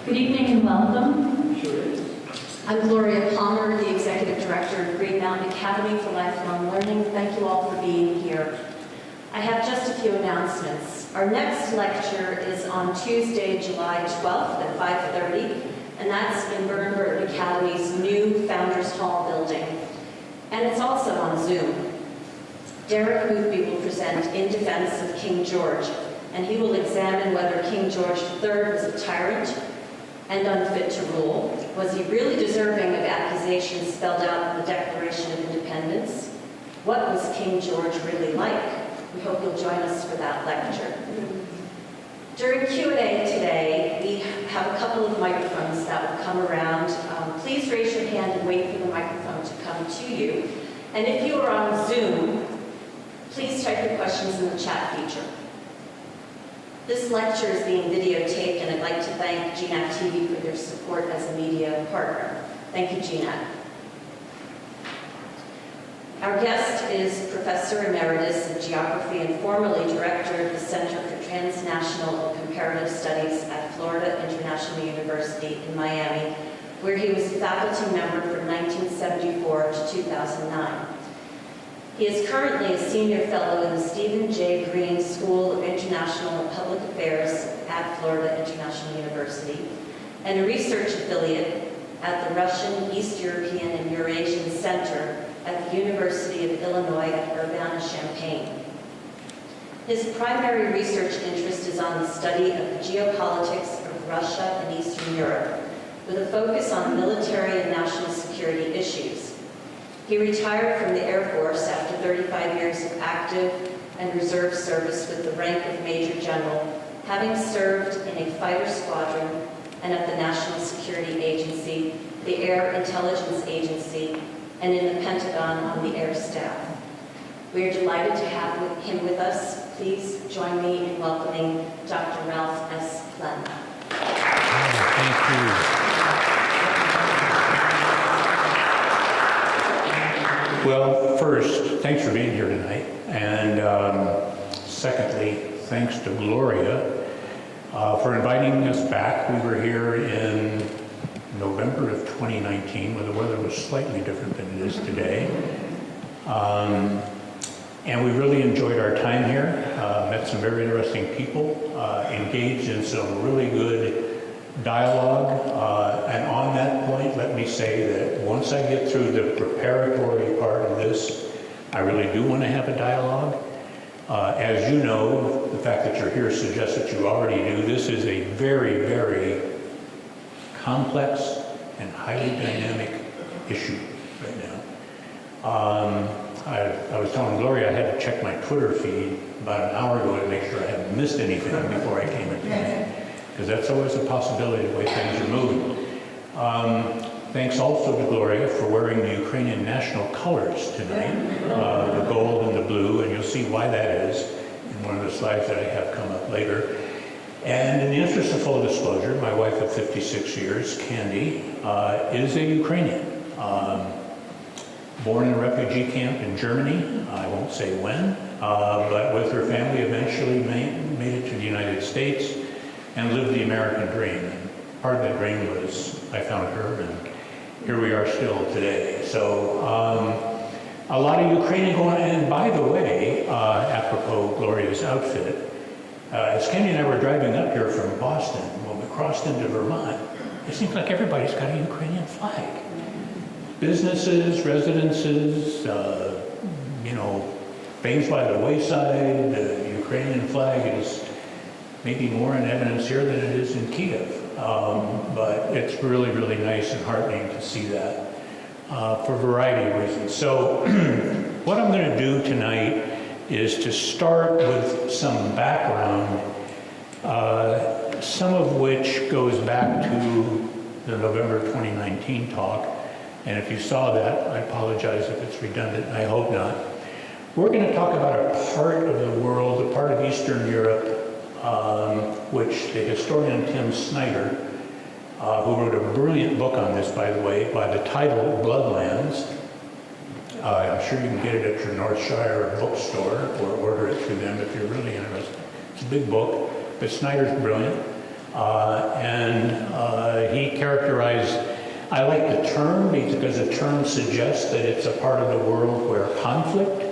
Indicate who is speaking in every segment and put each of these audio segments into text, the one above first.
Speaker 1: Good evening and welcome.
Speaker 2: Sure is.
Speaker 3: I'm Gloria Palmer, the Executive Director of Green Mountain Academy for Lifelong Learning. Thank you all for being here. I have just a few announcements. Our next lecture is on Tuesday, July 12th at 5:30, and that's in Bernberg Academy's new Founders Hall building. And it's also on Zoom. Derek Boothby will present In Defense of King George, and he will examine whether King George III was a tyrant and unfit to rule. Was he really deserving of accusations spelled out in the Declaration of Independence? What was King George really like? We hope you'll join us for that lecture. During Q&A today, we have a couple of microphones that will come around. Please raise your hand and wait for the microphone to come to you. And if you are on Zoom, please type your questions in the chat feature. This lecture is being videotaped, and I'd like to thank GNAT-TV for their support as a media partner. Thank you, GNAT. Our guest is Professor Emeritus of Geography and formerly Director of the Center for Transnational and Comparative Studies at Florida International University in Miami, where he was a faculty member from 1974 to 2009. He is currently a senior fellow in the Stephen J. Green School of International and Public Affairs at Florida International University and a research affiliate at the Russian, East European, and Eurasian Center at the University of Illinois at Urbana-Champaign. His primary research interest is on the study of the geopolitics of Russia and Eastern Europe, with a focus on military and national security issues. He retired from the Air Force after 35 years of active and reserve service with the rank of Major General, having served in a fighter squadron and at the National Security Agency, the Air Intelligence Agency, and in the Pentagon on the Air Staff. We are delighted to have him with us. Please join me in welcoming Dr. Ralph S. Plenn.
Speaker 4: Thank you. Well, first, thanks for being here tonight. And secondly, thanks to Gloria for inviting us back. We were here in November of 2019, where the weather was slightly different than it is today. And we really enjoyed our time here, met some very interesting people, engaged in some really good dialogue, and on that point, let me say that once I get through the preparatory part of this, I really do want to have a dialogue. As you know, the fact that you're here suggests that you already do. This is a very, very complex and highly dynamic issue right now. I was telling Gloria I had to check my Twitter feed about an hour ago to make sure I hadn't missed anything before I came in tonight, because that's always a possibility the way things are moving. Thanks also to Gloria for wearing the Ukrainian national colors tonight, the gold and the blue, and you'll see why that is in one of the slides that I have come up later. And in the interest of full disclosure, my wife of 56 years, Candy, is a Ukrainian. Born in a refugee camp in Germany, I won't say when, but with her family eventually made it to the United States and lived the American dream. And part of that dream was I found her, and here we are still today. So a lot of Ukrainian going on. And by the way, apropos Gloria's outfit, as Kenny and I were driving up here from Boston, when we crossed into Vermont, it seems like everybody's got a Ukrainian flag. Businesses, residences, things by the wayside, the Ukrainian flag is maybe more in evidence here than it is in Kiev. But it's really, really nice and heartening to see that for a variety of reasons. So what I'm going to do tonight is to start with some background, some of which goes back to the November 2019 talk. And if you saw that, I apologize if it's redundant, I hope not. We're going to talk about a part of the world, a part of Eastern Europe, which the historian Tim Snyder, who wrote a brilliant book on this, by the way, by the title Bloodlands. I'm sure you can get it at your North Shire bookstore or order it through them if you're really interested. It's a big book, but Snyder's brilliant. He characterized, I like the term because the term suggests that it's a part of the world where conflict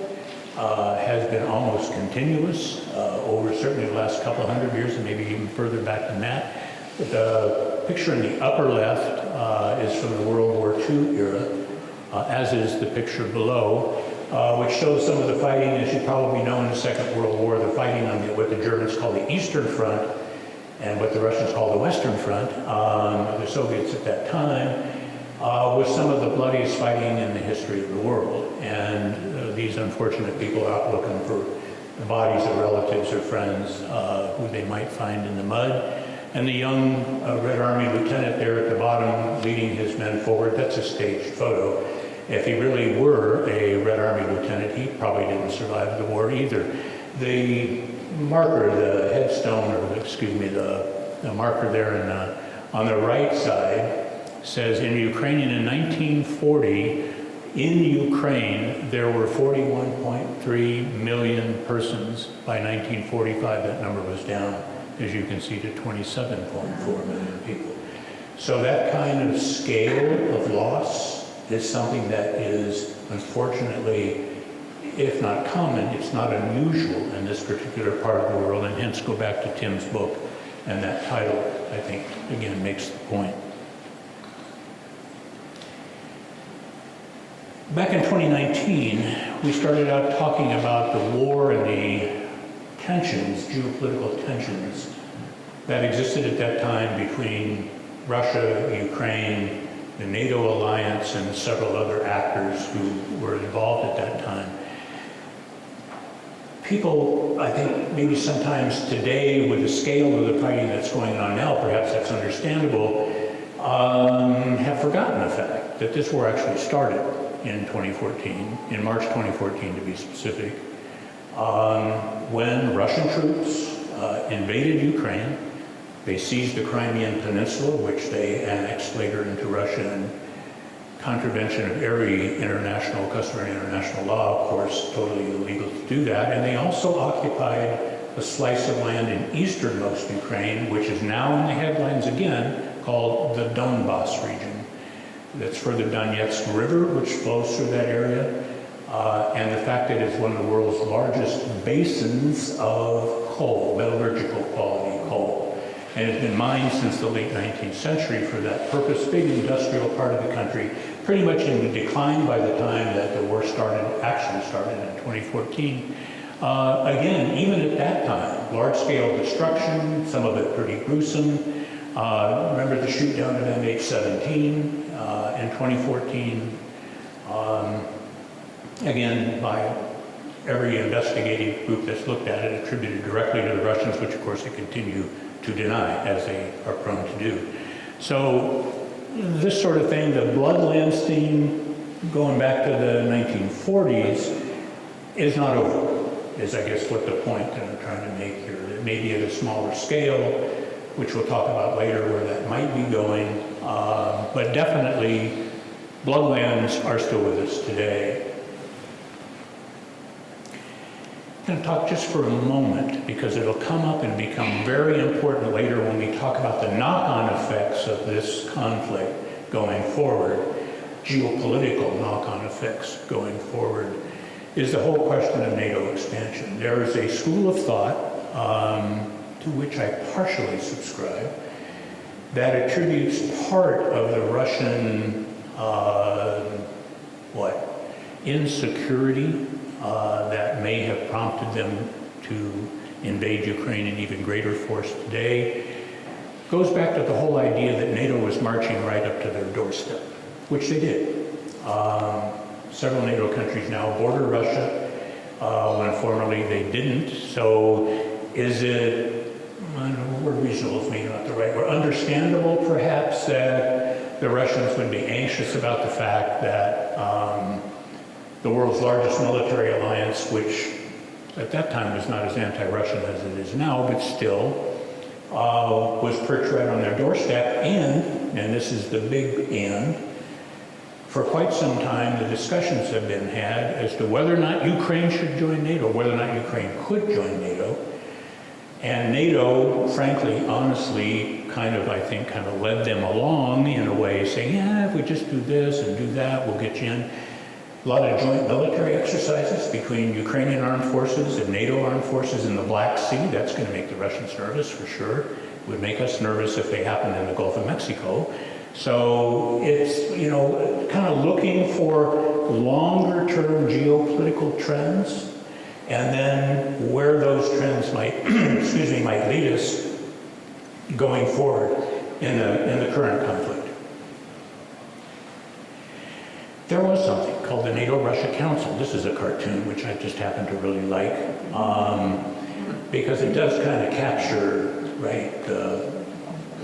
Speaker 4: has been almost continuous over certainly the last couple of hundred years and maybe even further back than that. The picture in the upper left is from the World War II era, as is the picture below, which shows some of the fighting, as you probably know, in the Second World War, the fighting on what the Germans call the Eastern Front and what the Russians call the Western Front, the Soviets at that time, was some of the bloodiest fighting in the history of the world. And these unfortunate people out looking for the bodies of relatives or friends who they might find in the mud. And the young Red Army lieutenant there at the bottom leading his men forward, that's a staged photo. If he really were a Red Army lieutenant, he probably didn't survive the war either. The marker, the headstone, or excuse me, the marker there on the right side says in Ukrainian in 1940, in Ukraine, there were 41.3 million persons. By 1945, that number was down, as you can see, to 27.4 million people. So that kind of scale of loss is something that is, unfortunately, if not common, it's not unusual in this particular part of the world, and hence go back to Tim's book, and that title, I think, again, makes the point. Back in 2019, we started out talking about the war and the tensions, geopolitical tensions, that existed at that time between Russia, Ukraine, the NATO alliance, and several other actors who were involved at that time. People, I think, maybe sometimes today, with the scale of the fighting that's going on now, perhaps that's understandable, have forgotten the fact that this war actually started in 2014, in March 2014 to be specific, when Russian troops invaded Ukraine. They seized the Crimean Peninsula, which they annexed later into Russia in contravention of every international, customary international law, of course, totally illegal to do that. And they also occupied a slice of land in easternmost Ukraine, which is now in the headlines again, called the Donbas region. That's for the Donetsk River, which flows through that area, and the fact that it's one of the world's largest basins of coal, metallurgical quality coal. And it's been mined since the late 19th century for that purpose, big industrial part of the country, pretty much in decline by the time that the war actually started in 2014. Again, even at that time, large-scale destruction, some of it pretty gruesome. Remember the shoot down of MH17 in 2014, again, by every investigative group that's looked at it, attributed directly to the Russians, which of course they continue to deny, as they are prone to do. So this sort of thing, the Bloodlands theme, going back to the 1940s, is not over, is I guess what the point that I'm trying to make here. It may be at a smaller scale, which we'll talk about later where that might be going, but definitely Bloodlands are still with us today. I'm going to talk just for a moment because it'll come up and become very important later when we talk about the knock-on effects of this conflict going forward, geopolitical knock-on effects going forward, is the whole question of NATO expansion. There is a school of thought to which I partially subscribe that attributes part of the Russian insecurity that may have prompted them to invade Ukraine in even greater force today, goes back to the whole idea that NATO was marching right up to their doorstep, which they did. Several NATO countries now border Russia, when formerly they didn't. So is it, I don't know, word reasonable is maybe not the right word, understandable perhaps that the Russians would be anxious about the fact that the world's largest military alliance, which at that time was not as anti-Russian as it is now, but still was perched right on their doorstep, and this is the big and, for quite some time the discussions have been had as to whether or not Ukraine should join NATO, whether or not Ukraine could join NATO. And NATO, frankly, honestly, I think, led them along in a way, saying, yeah, if we just do this and do that, we'll get you in. A lot of joint military exercises between Ukrainian armed forces and NATO armed forces in the Black Sea. That's going to make the Russians nervous, for sure. It would make us nervous if they happened in the Gulf of Mexico. So it's, kind of looking for longer-term geopolitical trends, and then where those trends might, might lead us going forward in the current conflict. There was something called the NATO-Russia Council. This is a cartoon, which I just happen to really like, because it does kind of capture, right, the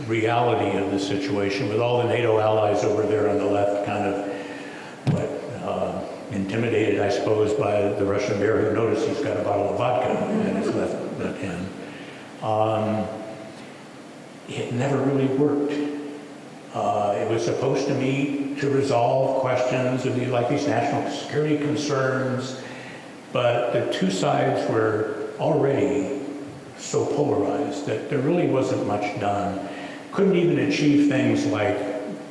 Speaker 4: reality of the situation, with all the NATO allies over there on the left, intimidated, I suppose, by the Russian bear who noticed he's got a bottle of vodka in his left hand. It never really worked. It was supposed to meet to resolve questions of these national security concerns, but the two sides were already so polarized that there really wasn't much done. Couldn't even achieve things like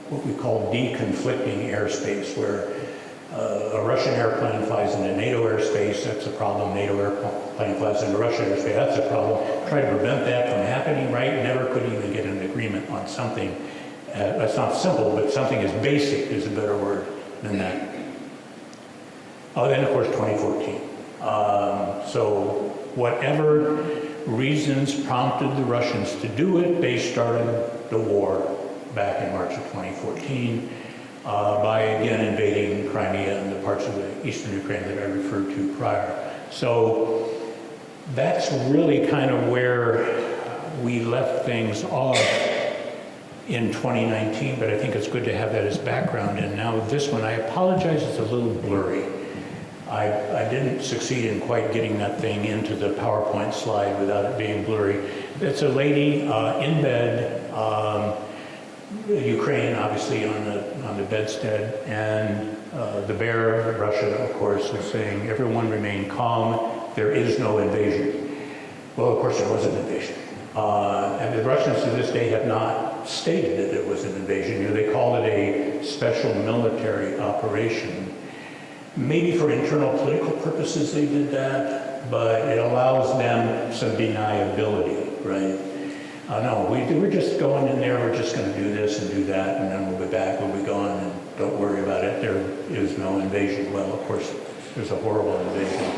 Speaker 4: what we call deconflicting airspace, where a Russian airplane flies into NATO airspace, that's a problem. NATO airplane flies into Russian airspace, that's a problem. Try to prevent that from happening, right? Never could even get an agreement on something. That's not simple, but something as basic is a better word than that. Then, of course, 2014. So whatever reasons prompted the Russians to do it, they started the war back in March of 2014 by again invading Crimea and the parts of the eastern Ukraine that I referred to prior. So that's really kind of where we left things off in 2019, but I think it's good to have that as background. And now this one, I apologize, it's a little blurry. I didn't succeed in quite getting that thing into the PowerPoint slide without it being blurry. It's a lady in bed, Ukraine obviously on the bedstead, and the bear, Russia, of course, was saying, everyone remain calm, there is no invasion. Well, of course, there was an invasion. And the Russians to this day have not stated that it was an invasion. They call it a special military operation. Maybe for internal political purposes they did that, but it allows them some deniability, right? No, we're just going in there, we're just going to do this and do that, and then we'll be back, we'll be gone, and don't worry about it. There is no invasion. Well, of course, there's a horrible invasion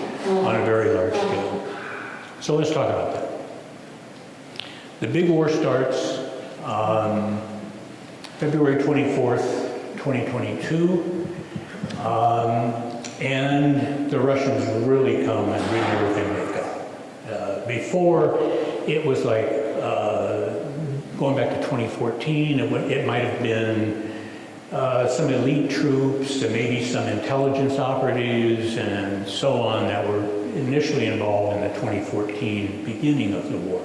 Speaker 4: on a very large scale. So let's talk about that. The big war starts February 24th, 2022. And the Russians really come and bring everything they've got. Before, it was like, going back to 2014, it might have been some elite troops and maybe some intelligence operatives and so on that were initially involved in the 2014 beginning of the war.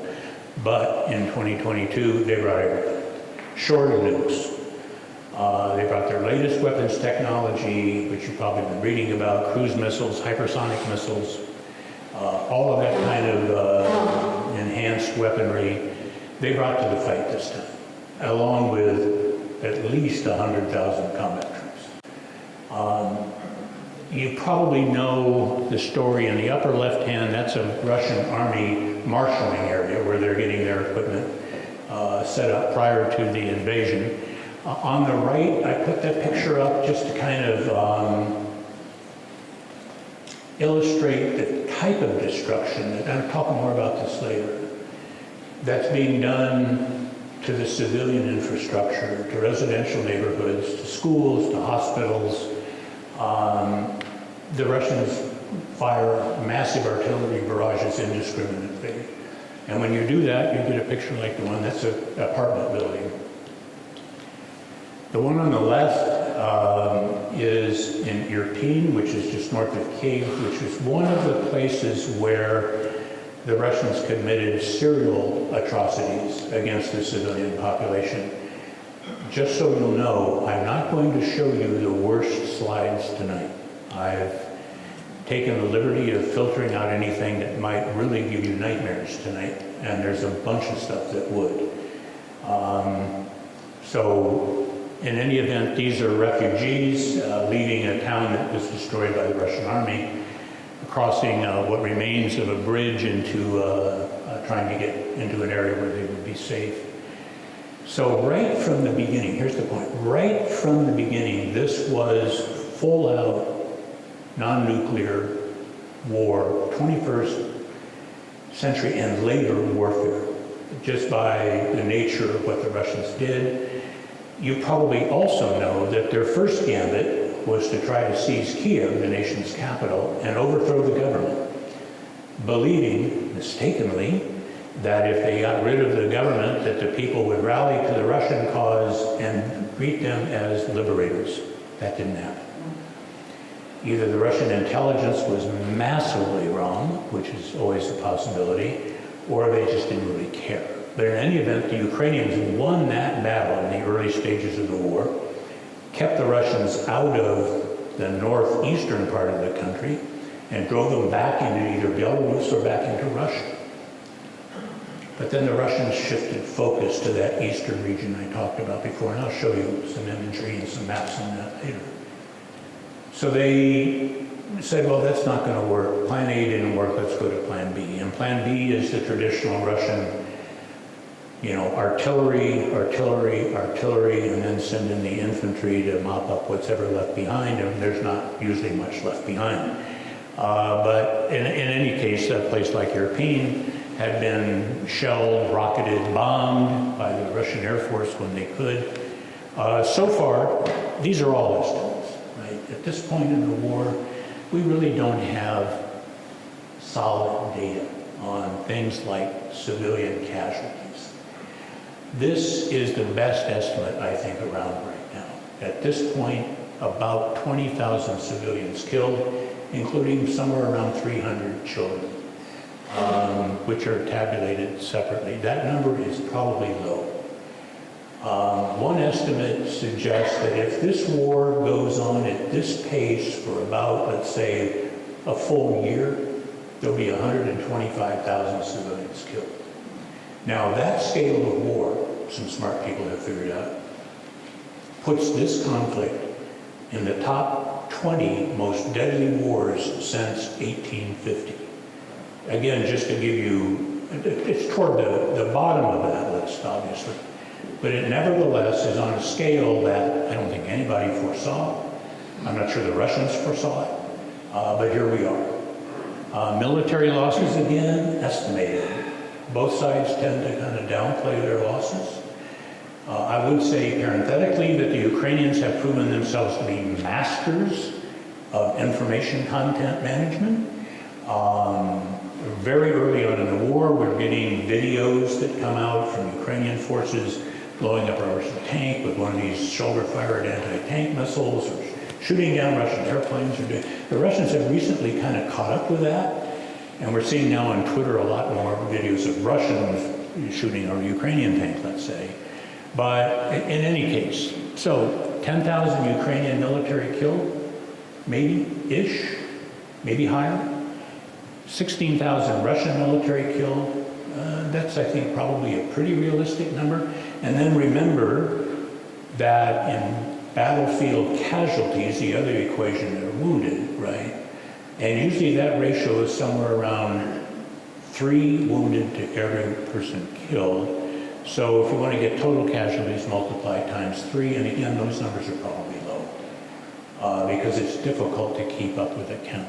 Speaker 4: But in 2022, they brought everything, short of nukes. They brought their latest weapons technology, which you've probably been reading about, cruise missiles, hypersonic missiles, all of that kind of enhanced weaponry, they brought to the fight this time, along with at least 100,000 combat troops. You probably know the story in the upper left hand, that's a Russian army marshalling area where they're getting their equipment set up prior to the invasion. On the right, I put that picture up just to kind of illustrate the type of destruction, and I'll talk more about this later, that's being done to the civilian infrastructure, to residential neighborhoods, to schools, to hospitals. The Russians fire massive artillery barrages indiscriminately. And when you do that, you get a picture like the one, that's an apartment building. The one on the left is in Irpin, which is just north of Kyiv, which is one of the places where the Russians committed serial atrocities against the civilian population. Just so you'll know, I'm not going to show you the worst slides tonight. I've taken the liberty of filtering out anything that might really give you nightmares tonight, and there's a bunch of stuff that would. So in any event, these are refugees leaving a town that was destroyed by the Russian army, crossing what remains of a bridge into trying to get into an area where they would be safe. So right from the beginning, here's the point, right from the beginning, this was full-out non-nuclear war, 21st century and later warfare, just by the nature of what the Russians did. You probably also know that their first gambit was to try to seize Kiev, the nation's capital, and overthrow the government, believing, mistakenly, that if they got rid of the government, that the people would rally to the Russian cause and greet them as liberators. That didn't happen. Either the Russian intelligence was massively wrong, which is always a possibility, or they just didn't really care. But in any event, the Ukrainians won that battle in the early stages of the war, kept the Russians out of the northeastern part of the country, and drove them back into either Belarus or back into Russia. But then the Russians shifted focus to that eastern region I talked about before, and I'll show you some imagery and some maps on that later. So they said, well, that's not going to work. Plan A didn't work, let's go to Plan B. And Plan B is the traditional Russian, you know, artillery, artillery, artillery, and then send in the infantry to mop up what's ever left behind, and there's not usually much left behind. But in any case, a place like Irpin had been shelled, rocketed, bombed by the Russian Air Force when they could. So far, these are all estimates, right? At this point in the war, we really don't have solid data on things like civilian casualties. This is the best estimate, I think, around right now. At this point, about 20,000 civilians killed, including somewhere around 300 children, which are tabulated separately. That number is probably low. One estimate suggests that if this war goes on at this pace for about, let's say, a full year, there'll be 125,000 civilians killed. Now, that scale of war, some smart people have figured out, puts this conflict in the top 20 most deadly wars since 1850. Again, just to give you, it's toward the bottom of that list, obviously. But it nevertheless is on a scale that I don't think anybody foresaw. I'm not sure the Russians foresaw it, but here we are. Military losses, again, estimated. Both sides tend to kind of downplay their losses. I would say parenthetically that the Ukrainians have proven themselves to be masters of information content management. Very early on in the war, we're getting videos that come out from Ukrainian forces blowing up a Russian tank with one of these shoulder-fired anti-tank missiles, or shooting down Russian airplanes. The Russians have recently kind of caught up with that, and we're seeing now on Twitter a lot more videos of Russians shooting a Ukrainian tank, let's say. But in any case, so 10,000 Ukrainian military killed, maybe-ish, maybe higher. 16,000 Russian military killed. That's, I think, probably a pretty realistic number. And then remember that in battlefield casualties, the other equation, are wounded, right? And usually that ratio is somewhere around 3 wounded to every person killed. So if you want to get total casualties, multiply times 3, and again, those numbers are probably low because it's difficult to keep up with a count.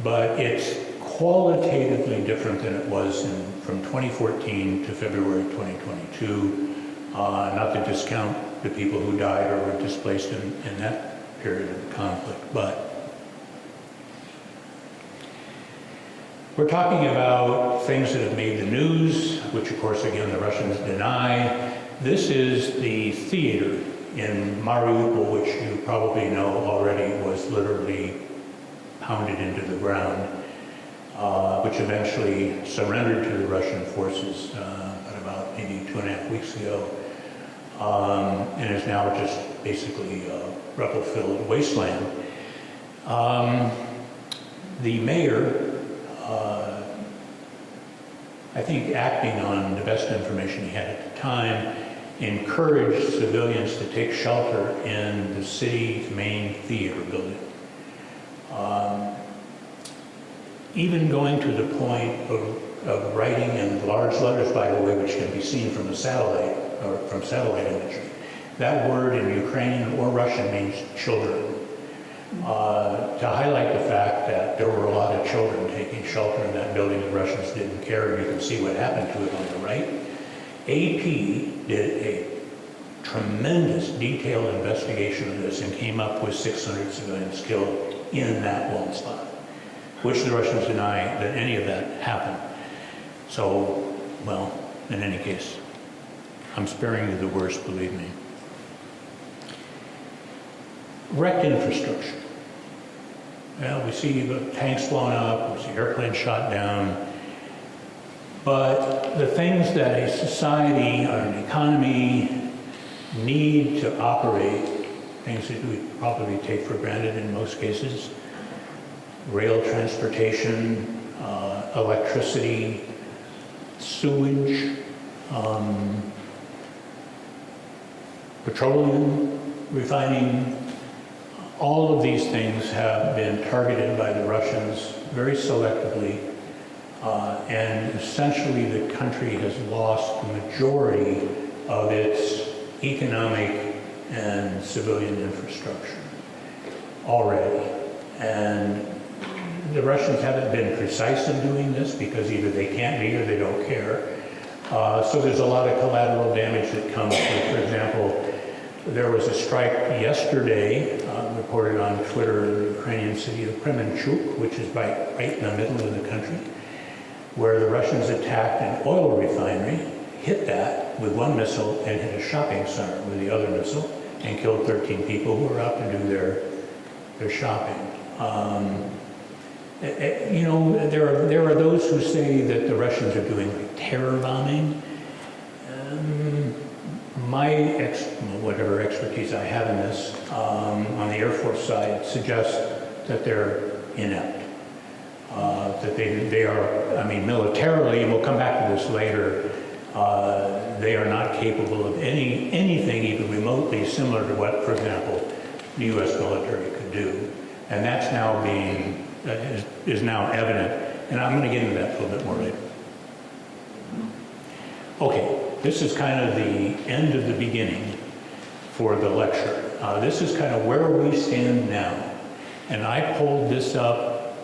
Speaker 4: But it's qualitatively different than it was from 2014 to February 2022, not to discount the people who died or were displaced in that period of the conflict. But we're talking about things that have made the news, which of course, again, the Russians deny. This is the theater in Mariupol, which you probably know already was literally pounded into the ground, which eventually surrendered to the Russian forces about maybe 2.5 weeks ago, and is now just basically a rebel-filled wasteland. The mayor, I think acting on the best information he had at the time, encouraged civilians to take shelter in the city's main theater building. Even going to the point of writing in large letters, by the way, which can be seen from a satellite, or from satellite imagery. That word in Ukrainian or Russian means children. To highlight the fact that there were a lot of children taking shelter in that building, the Russians didn't care. You can see what happened to it on the right. AP did a tremendous detailed investigation of this and came up with 600 civilians killed in that one spot, which the Russians deny that any of that happened. So, well, in any case, I'm sparing you the worst, believe me. Wrecked infrastructure. Well, we see tanks blown up, we see airplanes shot down, but the things that a society or an economy need to operate, things that we probably take for granted in most cases, rail transportation, electricity, sewage, petroleum refining, all of these things have been targeted by the Russians very selectively, and essentially the country has lost the majority of its economic and civilian infrastructure already. And the Russians haven't been precise in doing this because either they can't be or they don't care. So there's a lot of collateral damage that comes with, for example, there was a strike yesterday, reported on Twitter, in the Ukrainian city of Kremenchuk, which is right in the middle of the country, where the Russians attacked an oil refinery, hit that with one missile, and hit a shopping center with the other missile, and killed 13 people who were out to do their shopping. You know, there are those who say that the Russians are doing like terror bombing. Whatever expertise I have in this, on the Air Force side, suggests that they're inept. That they are, I mean, militarily, and we'll come back to this later, they are not capable of anything even remotely similar to what, for example, the U.S. military could do. And that's now is now evident. And I'm going to get into that a little bit more later. Okay, this is kind of the end of the beginning for the lecture. This is kind of where we stand now. And I pulled this up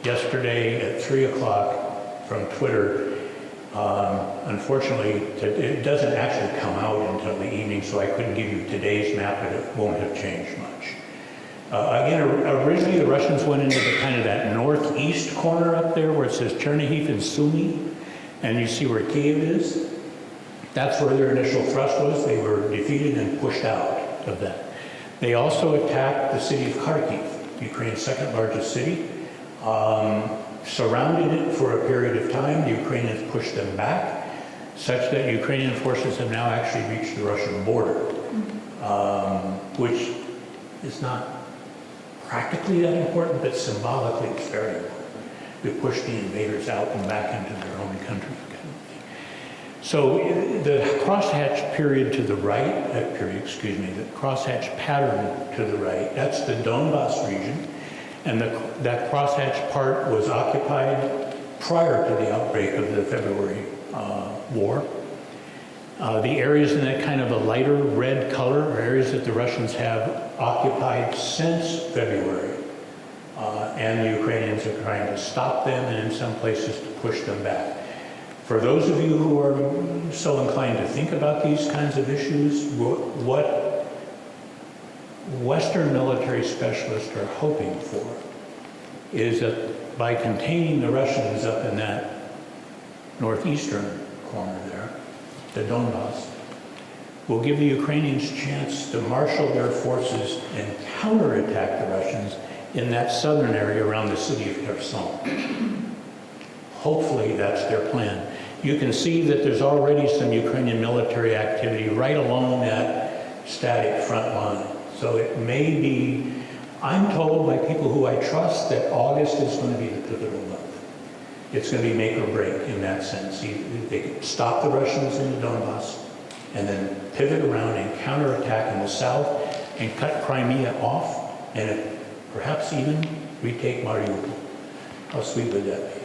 Speaker 4: yesterday at 3 o'clock from Twitter. Unfortunately, it doesn't actually come out until the evening, so I couldn't give you today's map, but it won't have changed much. Again, originally the Russians went into the kind of that northeast corner up there where it says Chernihiv and Sumy, and you see where Kiev is. That's where their initial thrust was. They were defeated and pushed out of that. They also attacked the city of Kharkiv, Ukraine's second largest city, surrounded it for a period of time. The Ukrainians pushed them back, such that Ukrainian forces have now actually reached the Russian border, which is not practically that important, but symbolically it's very important. We pushed the invaders out and back into their own country. So the crosshatch period to the right, the crosshatch pattern to the right, that's the Donbass region, and that crosshatch part was occupied prior to the outbreak of the February war. The areas in that kind of a lighter red color are areas that the Russians have occupied since February, and the Ukrainians are trying to stop them and in some places to push them back. For those of you who are so inclined to think about these kinds of issues, what Western military specialists are hoping for is that by containing the Russians up in that northeastern corner there, the Donbass, will give the Ukrainians a chance to marshal their forces and counterattack the Russians in that southern area around the city of Kherson. Hopefully that's their plan. You can see that there's already some Ukrainian military activity right along that static front line. So it may be I'm told by people who I trust that August is going to be the pivotal month. It's going to be make or break in that sense. They could stop the Russians in the Donbass and then pivot around and counterattack in the south and cut Crimea off and perhaps even retake Mariupol. How sweet would that be?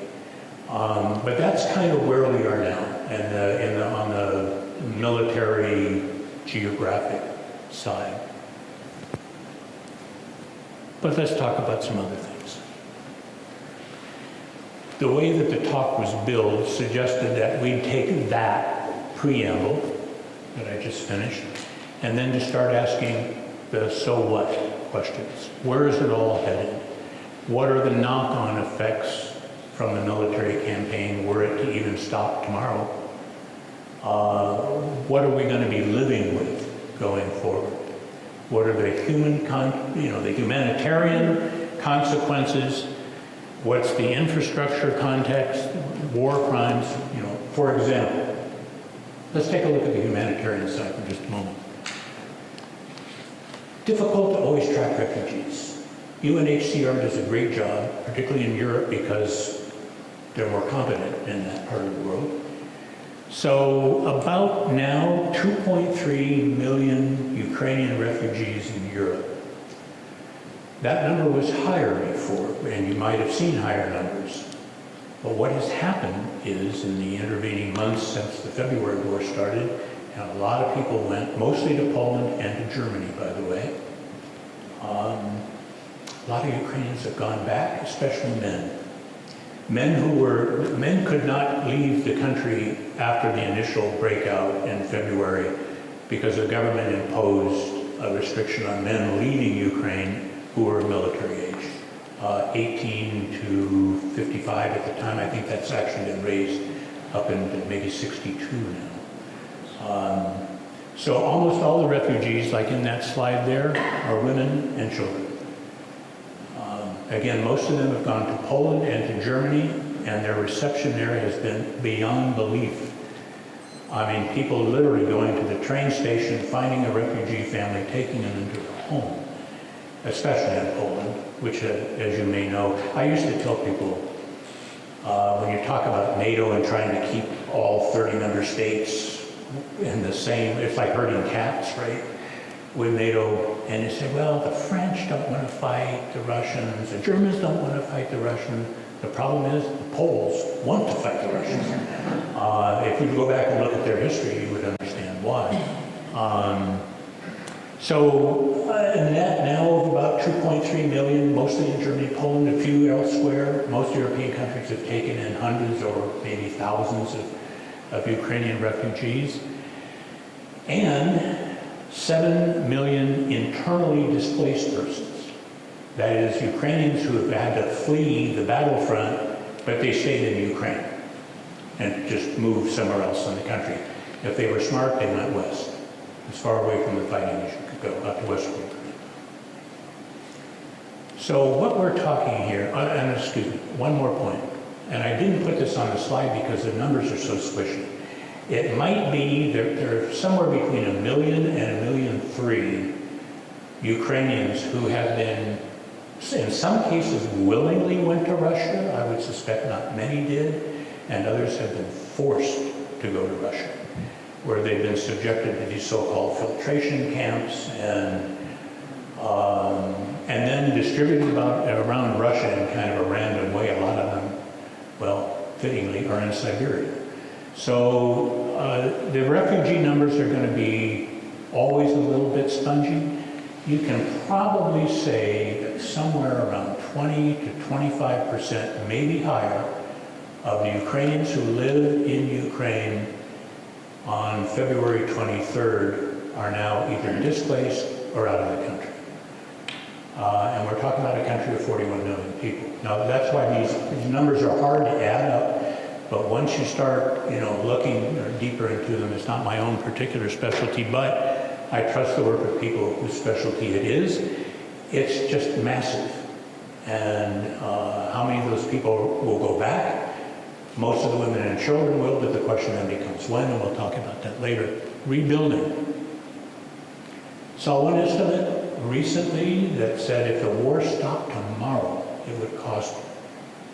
Speaker 4: But that's kind of where we are now and on the military geographic side. But let's talk about some other things. The way that the talk was billed suggested that we'd take that preamble that I just finished and then to start asking the so what questions. Where is it all headed? What are the knock-on effects from the military campaign were it to even stop tomorrow? What are we going to be living with going forward? What are the the humanitarian consequences? What's the infrastructure context? War crimes? For example, let's take a look at the humanitarian side for just a moment. Difficult to always track refugees. UNHCR does a great job, particularly in Europe, because they're more competent in that part of the world. So about now, 2.3 million Ukrainian refugees in Europe. That number was higher before, and you might have seen higher numbers. But what has happened is, in the intervening months since the February war started, and a lot of people went, mostly to Poland and to Germany, by the way. A lot of Ukrainians have gone back, especially men. Men could not leave the country after the initial breakout in February because the government imposed a restriction on men leaving Ukraine who were military age, 18 to 55 at the time. I think that's actually been raised up into maybe 62 now. So almost all the refugees, like in that slide there, are women and children. Again, most of them have gone to Poland and to Germany, and their reception there has been beyond belief. I mean, people literally going to the train station, finding a refugee family, taking them into their home, especially in Poland, which, as you may know, I used to tell people, when you talk about NATO and trying to keep all 30 member states in the same, it's like herding cats, right? With NATO, and they say, well, the French don't want to fight the Russians, the Germans don't want to fight the Russians. The problem is the Poles want to fight the Russians. If you go back and look at their history, you would understand why. Net now of about 2.3 million, mostly in Germany, Poland, a few elsewhere. Most European countries have taken in hundreds or maybe thousands of Ukrainian refugees. And 7 million internally displaced persons. That is, Ukrainians who have had to flee the battlefront, but they stayed in Ukraine and just moved somewhere else in the country. If they were smart, they went west, as far away from the fighting as you could go, up to western Ukraine. So what we're talking here, and excuse me, one more point, and I didn't put this on the slide because the numbers are so squishy. It might be there are somewhere between 1 million and 1.3 million Ukrainians who have been, in some cases, willingly went to Russia. I would suspect not many did, and others have been forced to go to Russia, where they've been subjected to these so-called filtration camps and then distributed around Russia in kind of a random way. A lot of them, well, fittingly, are in Siberia. So the refugee numbers are going to be always a little bit spongy. You can probably say that somewhere around 20 to 25%, maybe higher, of the Ukrainians who live in Ukraine on February 23rd are now either displaced or out of the country. And we're talking about a country of 41 million people. Now that's why these numbers are hard to add up. But once you start, looking deeper into them, it's not my own particular specialty, but I trust the work of people whose specialty it is. It's just massive. And how many of those people will go back? Most of the women and children will, but the question then becomes when, and we'll talk about that later. Rebuilding. Saw one estimate recently that said if the war stopped tomorrow, it would cost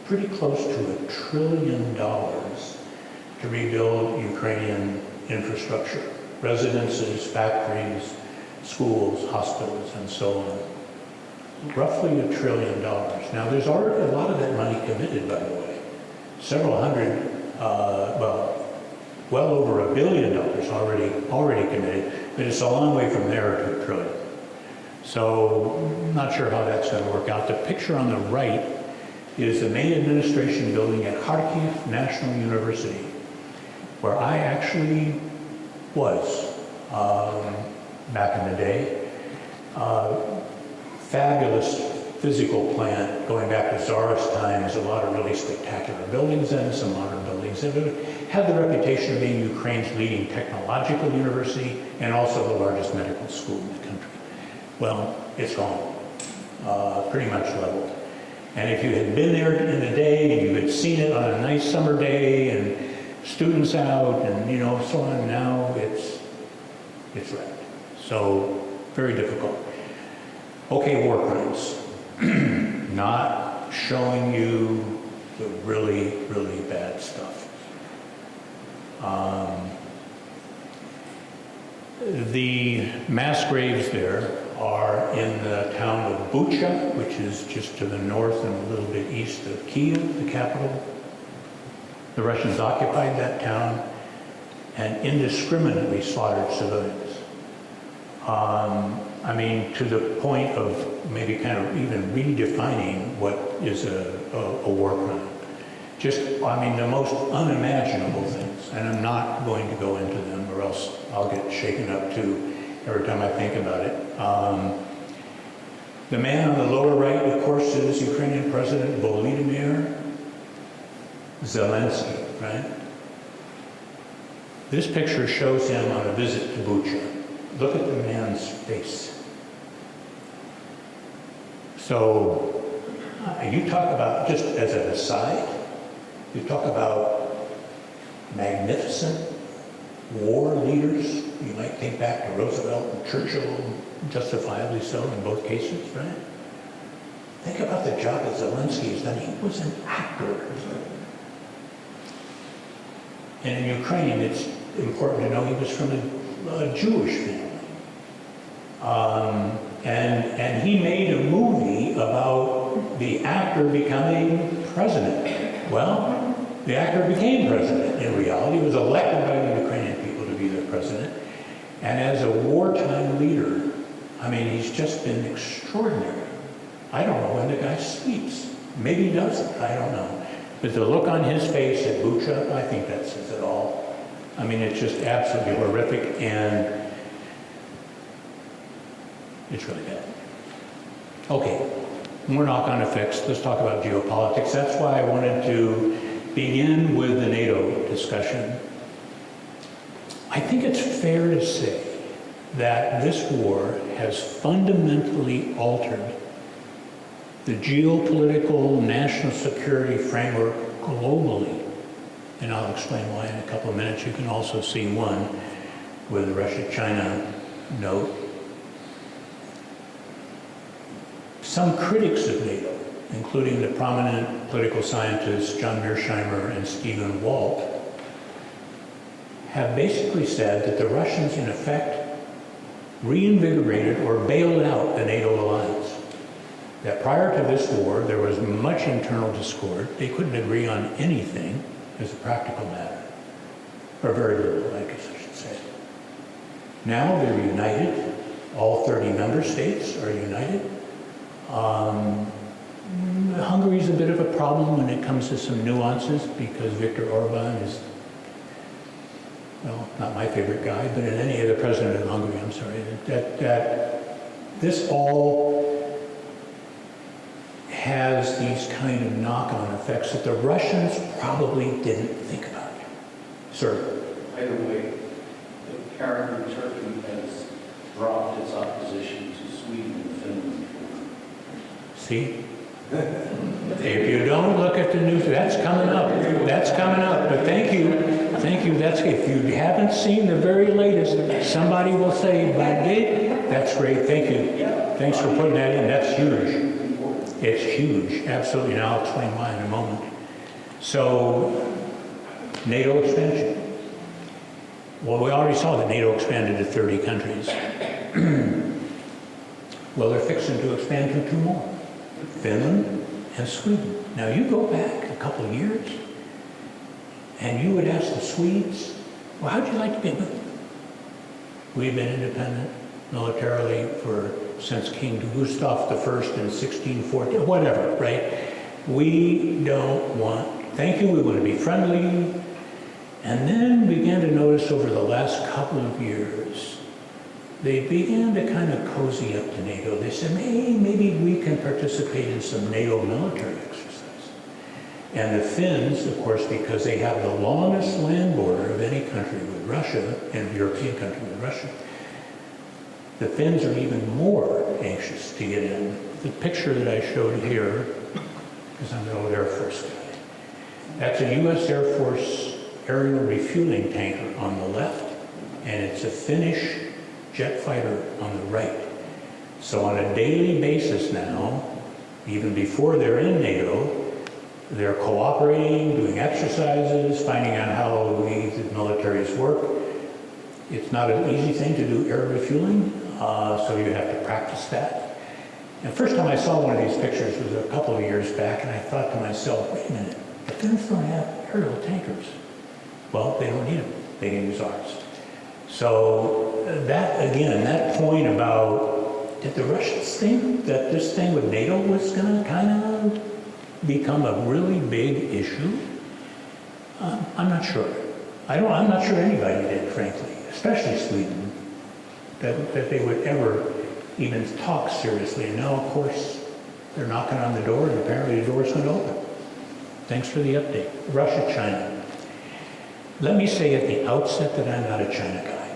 Speaker 4: pretty close to $1 trillion to rebuild Ukrainian infrastructure, residences, factories, schools, hospitals, and so on. Roughly $1 trillion. Now, there's already a lot of that money committed, by the way. Several hundred, well over $1 billion already committed, but it's a long way from there to $1 trillion. So, I'm not sure how that's going to work out. The picture on the right is the main administration building at Kharkiv National University, where I actually was back in the day. Fabulous physical plant going back to Tsarist times, a lot of really spectacular buildings and some modern buildings. It had the reputation of being Ukraine's leading technological university and also the largest medical school in the country. Well, it's gone, pretty much leveled. And if you had been there in the day and you had seen it on a nice summer day and students out and so on, now it's wrecked. So very difficult. Okay, war crimes. Not showing you the really, really bad stuff. The mass graves there are in the town of Bucha, which is just to the north and a little bit east of Kyiv, the capital. The Russians occupied that town and indiscriminately slaughtered civilians. I mean, to the point of maybe kind of even redefining what is a war crime. Just, I mean, the most unimaginable things, and I'm not going to go into them or else I'll get shaken up too every time I think about it. The man on the lower right, of course, is Ukrainian President Volodymyr Zelensky, right? This picture shows him on a visit to Bucha. Look at the man's face. So, you talk about, just as an aside, you talk about magnificent war leaders. You might think back to Roosevelt and Churchill, justifiably so in both cases, right? Think about the job that Zelensky has done. He was an actor. And in Ukraine, it's important to know he was from a Jewish family. And he made a movie about the actor becoming president. Well, the actor became president in reality. He was elected by the Ukrainian people to be their president. And as a wartime leader, I mean, he's just been extraordinary. I don't know when the guy sleeps. Maybe he doesn't, I don't know. But the look on his face at Bucha, I think that says it all. I mean, it's just absolutely horrific, and it's really bad. Okay, more knock-on effects. Let's talk about geopolitics. That's why I wanted to begin with the NATO discussion. I think it's fair to say that this war has fundamentally altered the geopolitical national security framework globally. And I'll explain why in a couple of minutes. You can also see one with the Russia-China note. Some critics of NATO, including the prominent political scientists John Mearsheimer and Stephen Walt, have basically said that the Russians, in effect, reinvigorated or bailed out the NATO alliance. That prior to this war, there was much internal discord. They couldn't agree on anything as a practical matter, or very little, I guess I should say. Now they're united. All 30 member states are united. Hungary's a bit of a problem when it comes to some nuances because Viktor Orban is, well, not my favorite guy, but in any other president of Hungary, I'm sorry, that this all has these kind of knock-on effects that the Russians probably didn't think about. Sir?
Speaker 2: By the way, apparently Turkey has dropped its opposition to Sweden and Finland.
Speaker 4: See? If you don't look at the news, that's coming up. That's coming up. But thank you. Thank you. that's, if you haven't seen the very latest, somebody will say, "But Gabe, that's great, thank you. Thanks for putting that in, that's huge." It's huge, absolutely, and I'll explain why in a moment. So, NATO expansion. Well, we already saw that NATO expanded to 30 countries. Well, they're fixing to expand to 2 more, Finland and Sweden. Now, you go back a couple of years, and you would ask the Swedes, well, how'd you like to be with them? We've been independent militarily since King Gustav I in 1614, whatever, right? We don't want, thank you, we want to be friendly. And then began to notice over the last couple of years, they began to kind of cozy up to NATO. They said, hey, maybe we can participate in some NATO military exercise. And the Finns, of course, because they have the longest land border of any country with Russia, and European country with Russia, the Finns are even more anxious to get in. The picture that I showed here, because I'm an old Air Force guy, that's a U.S. Air Force aerial refueling tanker on the left, and it's a Finnish jet fighter on the right. So on a daily basis now, even before they're in NATO, they're cooperating, doing exercises, finding out how the militaries work. It's not an easy thing to do air refueling, so you have to practice that. And the first time I saw one of these pictures was a couple of years back, and I thought to myself, wait a minute, the Finns don't have aerial tankers. Well, they don't need them. They can use ours. So that, again, that point about, did the Russians think that this thing with NATO was going to kind of become a really big issue? I'm not sure. I'm not sure anybody did, frankly, especially Sweden, that they would ever even talk seriously. And now, of course, they're knocking on the door, and apparently the door's going to open. Thanks for the update. Russia, China. Let me say at the outset that I'm not a China guy.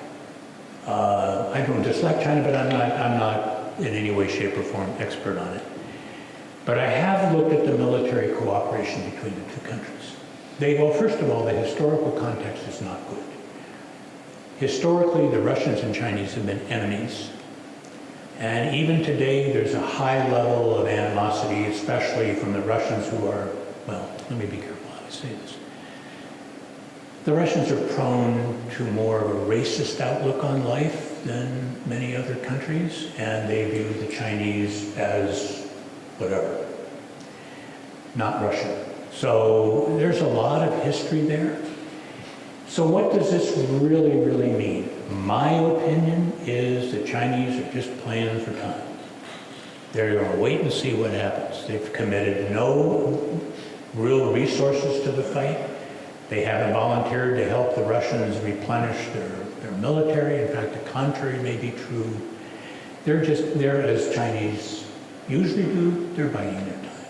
Speaker 4: I don't dislike China, but I'm not in any way, shape, or form expert on it. But I have looked at the military cooperation between the 2 countries. Well, first of all, the historical context is not good. Historically, the Russians and Chinese have been enemies. And even today, there's a high level of animosity, especially from the Russians who are, well, let me be careful how I say this. The Russians are prone to more of a racist outlook on life than many other countries, and they view the Chinese as whatever, not Russian. So there's a lot of history there. So what does this really, really mean? My opinion is the Chinese are just playing for time. They're going to wait and see what happens. They've committed no real resources to the fight. They haven't volunteered to help the Russians replenish their military. In fact, the contrary may be true. They're as Chinese usually do, they're biding their time.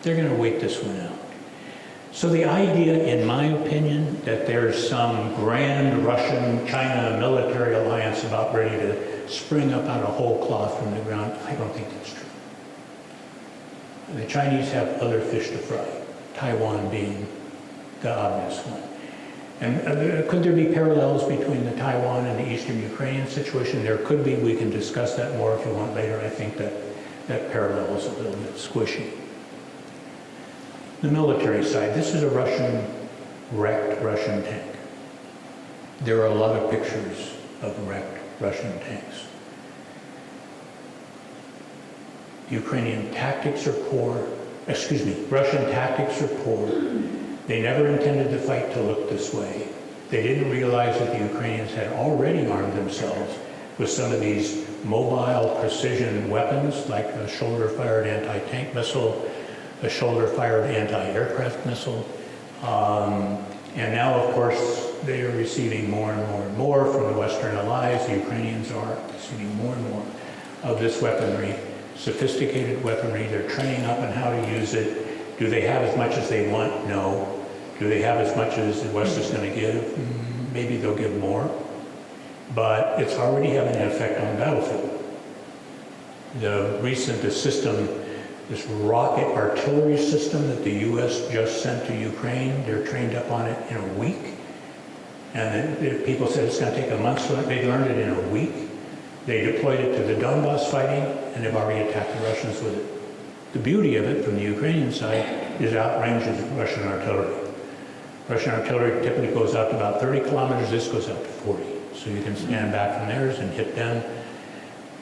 Speaker 4: They're going to wait this one out. So the idea, in my opinion, that there's some grand Russian-China military alliance about ready to spring up out of whole cloth from the ground, I don't think that's true. The Chinese have other fish to fry, Taiwan being the obvious one. And could there be parallels between the Taiwan and the Eastern Ukrainian situation? There could be. We can discuss that more if you want later. I think that parallel is a little bit squishy. The military side, this is a wrecked Russian tank. There are a lot of pictures of wrecked Russian tanks. Russian tactics are poor. They never intended the fight to look this way. They didn't realize that the Ukrainians had already armed themselves with some of these mobile precision weapons, like a shoulder-fired anti-tank missile, a shoulder-fired anti-aircraft missile. And now, of course, they are receiving more and more and more from the Western allies. The Ukrainians are receiving more and more of this weaponry, sophisticated weaponry. They're training up on how to use it. Do they have as much as they want? No. Do they have as much as the West is going to give? Maybe they'll give more. But it's already having an effect on the battlefield. This rocket artillery system that the U.S. just sent to Ukraine, they're trained up on it in a week. And then people said it's going to take a month, so they learned it in a week. They deployed it to the Donbass fighting, and they've already attacked the Russians with it. The beauty of it from the Ukrainian side is it outranges Russian artillery. Russian artillery typically goes out to about 30 kilometers, this goes out to 40. So you can stand back from theirs and hit them.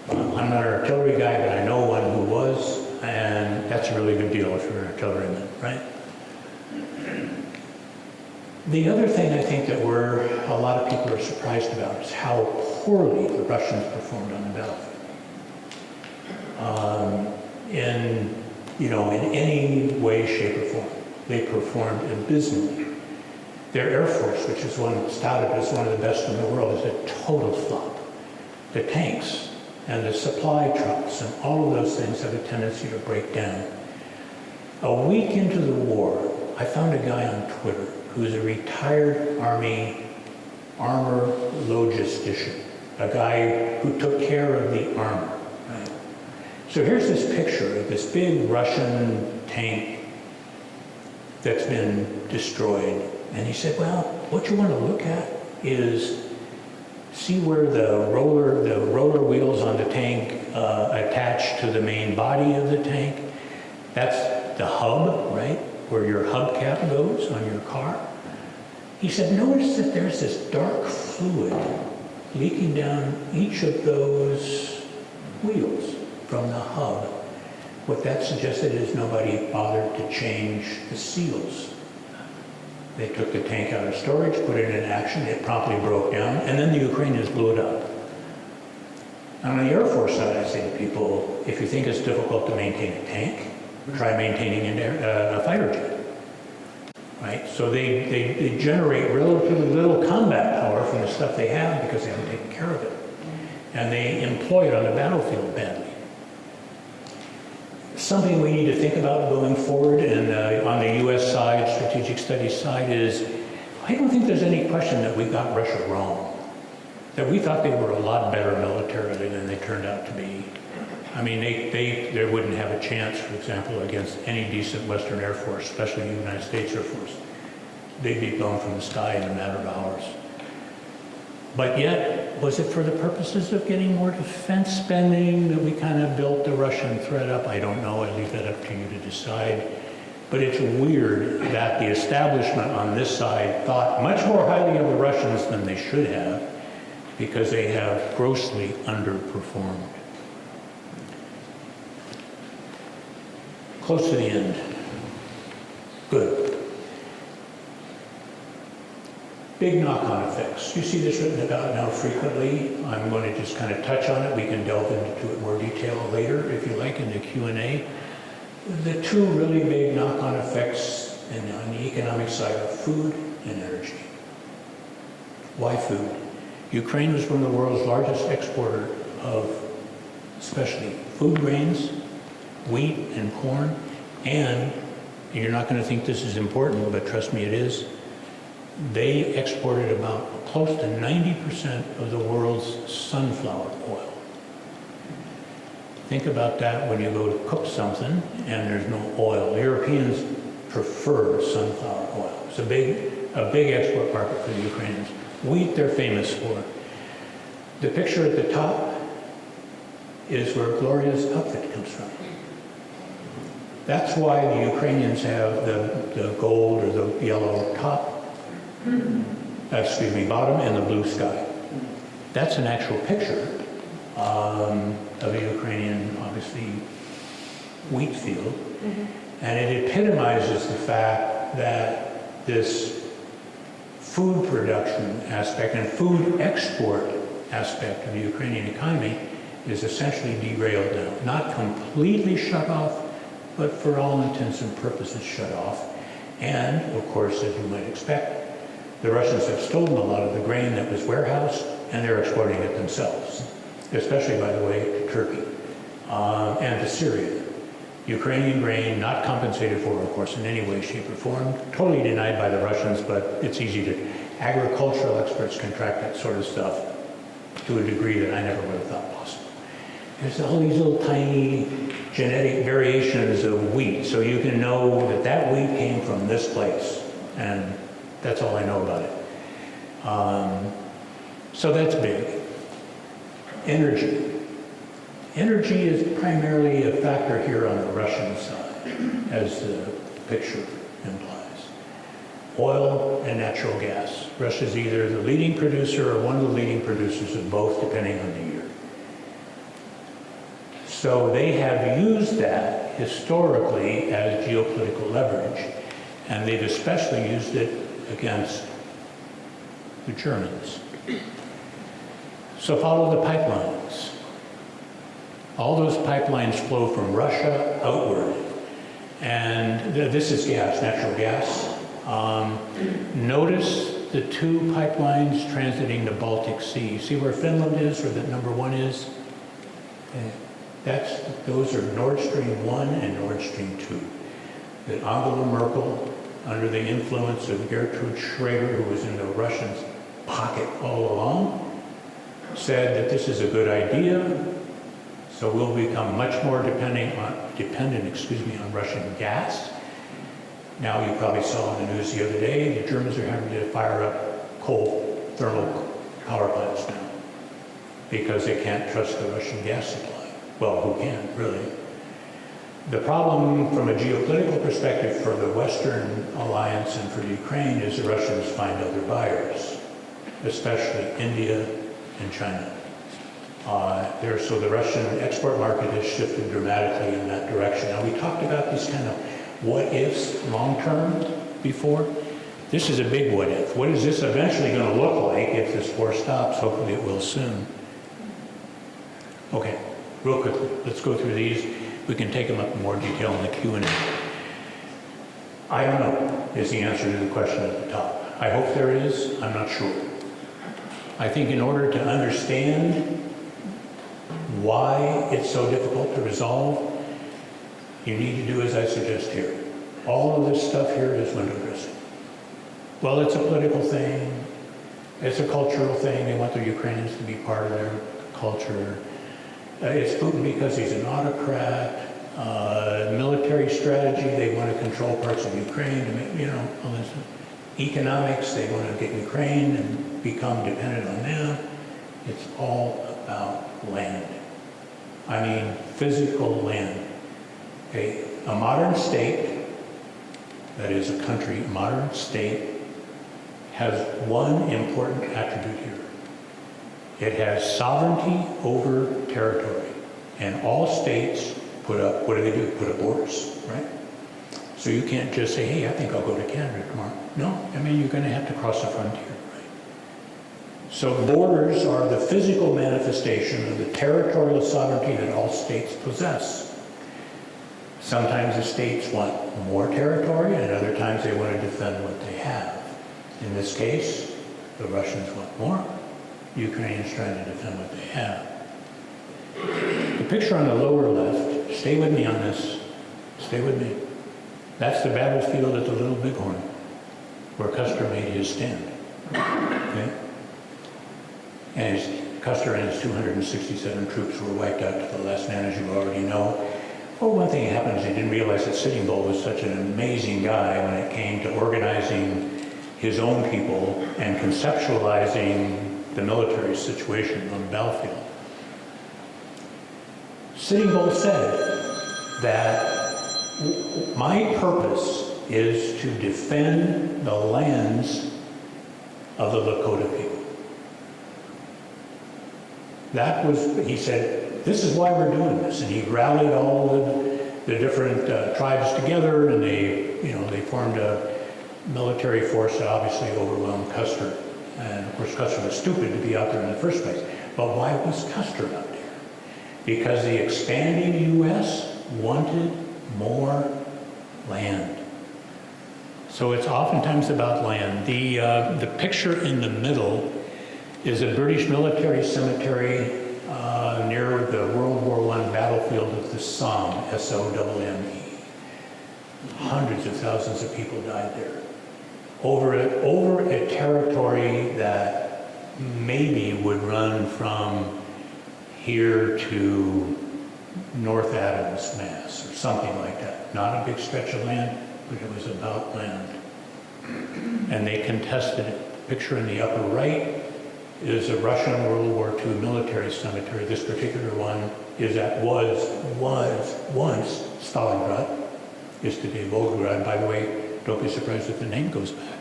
Speaker 4: I'm not an artillery guy, but I know one who was, and that's a really good deal if you're an artilleryman, right? The other thing I think that a lot of people are surprised about is how poorly the Russians performed on the battlefield. In any way, shape, or form, they performed abysmally. Their Air Force, which is touted as one of the best in the world, is a total flop. The tanks and the supply trucks and all of those things have a tendency to break down. A week into the war, I found a guy on Twitter who's a retired Army armor logistician, a guy who took care of the armor. Right? So here's this picture of this big Russian tank that's been destroyed. And he said, well, what you want to look at is see where the roller wheels on the tank attach to the main body of the tank. That's the hub, right, where your hubcap goes on your car. He said, notice that there's this dark fluid leaking down each of those wheels from the hub. What that suggested is nobody bothered to change the seals. They took the tank out of storage, put it in action, it promptly broke down, and then the Ukrainians blew it up. On the Air Force side, I say to people, if you think it's difficult to maintain a tank, try maintaining a fighter jet. Right? So they generate relatively little combat power from the stuff they have because they haven't taken care of it. And they employ it on the battlefield badly. Something we need to think about going forward, and on the U.S. side, strategic studies side, is I don't think there's any question that we got Russia wrong. That we thought they were a lot better militarily than they turned out to be. I mean, they wouldn't have a chance, for example, against any decent Western Air Force, especially the United States Air Force. They'd be blown from the sky in a matter of hours. But yet, was it for the purposes of getting more defense spending that we kind of built the Russian threat up? I don't know. I leave that up to you to decide. But it's weird that the establishment on this side thought much more highly of the Russians than they should have, because they have grossly underperformed. Close to the end. Good. Big knock-on effects. You see this written about now frequently. I'm going to just kind of touch on it. We can delve into it in more detail later, if you like, in the Q&A. The two really big knock-on effects on the economic side are food and energy. Why food? Ukraine was one of the world's largest exporter of especially food grains, wheat and corn, and you're not going to think this is important, but trust me, it is. They exported about close to 90% of the world's sunflower oil. Think about that when you go to cook something and there's no oil. Europeans prefer sunflower oil. It's a big export market for the Ukrainians. Wheat they're famous for. The picture at the top is where Gloria's outfit comes from. That's why the Ukrainians have the gold or the yellow top, bottom, and the blue sky. That's an actual picture of a Ukrainian, obviously, wheat field. And it epitomizes the fact that this food production aspect and food export aspect of the Ukrainian economy is essentially derailed now. Not completely shut off, but for all intents and purposes shut off. And, of course, as you might expect, the Russians have stolen a lot of the grain that was warehoused, and they're exporting it themselves, especially, by the way, to Turkey and to Syria. Ukrainian grain not compensated for, of course, in any way, shape, or form. Totally denied by the Russians, but it's easy to... Agricultural experts can track that sort of stuff to a degree that I never would have thought possible. There's all these little tiny genetic variations of wheat, so you can know that that wheat came from this place, and that's all I know about it. So that's big. Energy. Energy is primarily a factor here on the Russian side, as the picture implies. Oil and natural gas. Russia's either the leading producer or one of the leading producers of both, depending on the year. So they have used that historically as geopolitical leverage, and they've especially used it against the Germans. So follow the pipelines. All those pipelines flow from Russia outward. And this is gas, natural gas. Notice the two pipelines transiting the Baltic Sea. See where Finland is, where that number 1 is? Those are Nord Stream 1 and Nord Stream 2. That Angela Merkel, under the influence of Gertrude Schroeder, who was in the Russians' pocket all along, said that this is a good idea. So we'll become much more dependent on Russian gas. Now you probably saw in the news the other day, the Germans are having to fire up coal thermal power plants now because they can't trust the Russian gas supply. Well, who can, really? The problem from a geopolitical perspective for the Western alliance and for Ukraine is the Russians find other buyers, especially India and China. So the Russian export market has shifted dramatically in that direction. Now, we talked about these kind of what-ifs long-term before. This is a big what-if. What is this eventually going to look like if this war stops? Hopefully it will soon. Okay, real quickly, let's go through these. We can take them up in more detail in the Q&A. I don't know is the answer to the question at the top. I hope there is. I'm not sure. I think in order to understand why it's so difficult to resolve, you need to do as I suggest here. All of this stuff here is window dressing. Well, it's a political thing. It's a cultural thing. They want the Ukrainians to be part of their culture. It's Putin because he's an autocrat. Military strategy, they want to control parts of Ukraine. To make, all this. Economics, they want to get Ukraine and become dependent on them. It's all about land. I mean, physical land. Okay, a modern state, that is a country, a modern state, has one important attribute here. It has sovereignty over territory. And all states put up, what do? Put up borders, right? So you can't just say, hey, I think I'll go to Canada tomorrow. No, I mean, you're going to have to cross the frontier, right? So borders are the physical manifestation of the territorial sovereignty that all states possess. Sometimes the states want more territory, and other times they want to defend what they have. In this case, the Russians want more. Ukrainians trying to defend what they have. The picture on the lower left, stay with me on this, stay with me. That's the battlefield at the Little Bighorn, where Custer made his stand. Okay? And Custer and his 267 troops were wiped out to the last man, as you already know. Well, one thing happened is they didn't realize that Sitting Bull was such an amazing guy when it came to organizing his own people and conceptualizing the military situation on the battlefield. Sitting Bull said that my purpose is to defend the lands of the Lakota people. That was, he said, this is why we're doing this. And he rallied all the different tribes together, and they formed a military force that obviously overwhelmed Custer. And of course, Custer was stupid to be out there in the first place. But why was Custer out there? Because the expanding U.S. wanted more land. So it's oftentimes about land. The picture in the middle is a British military cemetery near the World War I battlefield of the Somme, S-O-M-M-E. Hundreds of thousands of people died there. Over a territory that maybe would run from here to North Adams, Mass, or something like that. Not a big stretch of land, but it was about land. And they contested it. picture in the upper right is a Russian World War II military cemetery. This particular one was once Stalingrad, is today Volgograd. By the way, don't be surprised if the name goes back.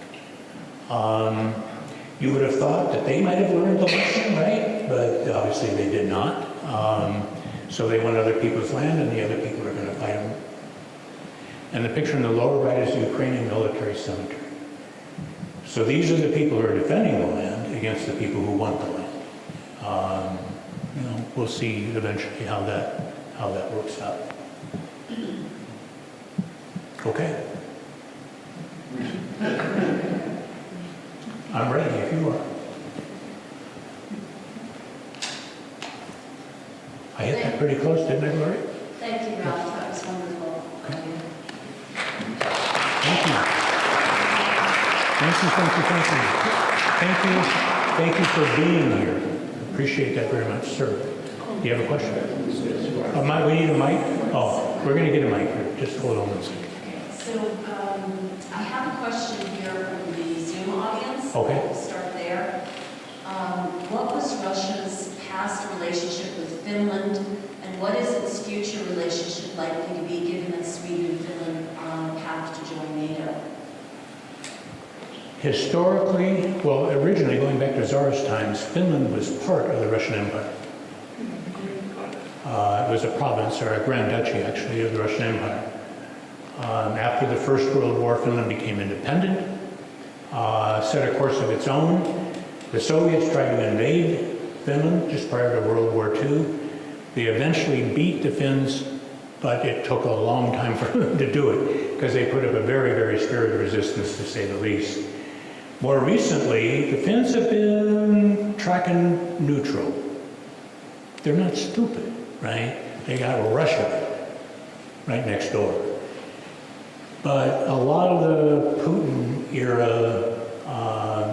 Speaker 4: You would have thought that they might have learned the lesson, right? But obviously they did not. So they want other people's land, and the other people are going to fight them. And the picture in the lower right is the Ukrainian military cemetery. So these are the people who are defending the land against the people who want the land. We'll see eventually how that works out. Okay. I'm ready if you are. I hit that pretty close, didn't I, Gloria?
Speaker 3: Thank you, Ralph. That was wonderful.
Speaker 4: Okay. Thank you. Thank you for being here. Appreciate that very much, sir. Do you have a question? We need a mic? Oh, we're going to get a mic here. Just hold on one second.
Speaker 1: So I have a question here from the Zoom audience.
Speaker 4: Okay.
Speaker 1: We'll start there. What was Russia's past relationship with Finland, and what is its future relationship likely to be, given that Sweden and Finland are on a path to join NATO?
Speaker 4: Historically, well, originally, going back to Tsar's times, Finland was part of the Russian Empire. It was a province, or a Grand Duchy, actually, of the Russian Empire. After the First World War, Finland became independent, set a course of its own. The Soviets tried to invade Finland just prior to World War II. They eventually beat the Finns, but it took a long time for them to do it, because they put up a very, very spirit of resistance, to say the least. More recently, the Finns have been tracking neutral. They're not stupid, right? They got Russia right next door. But a lot of the Putin-era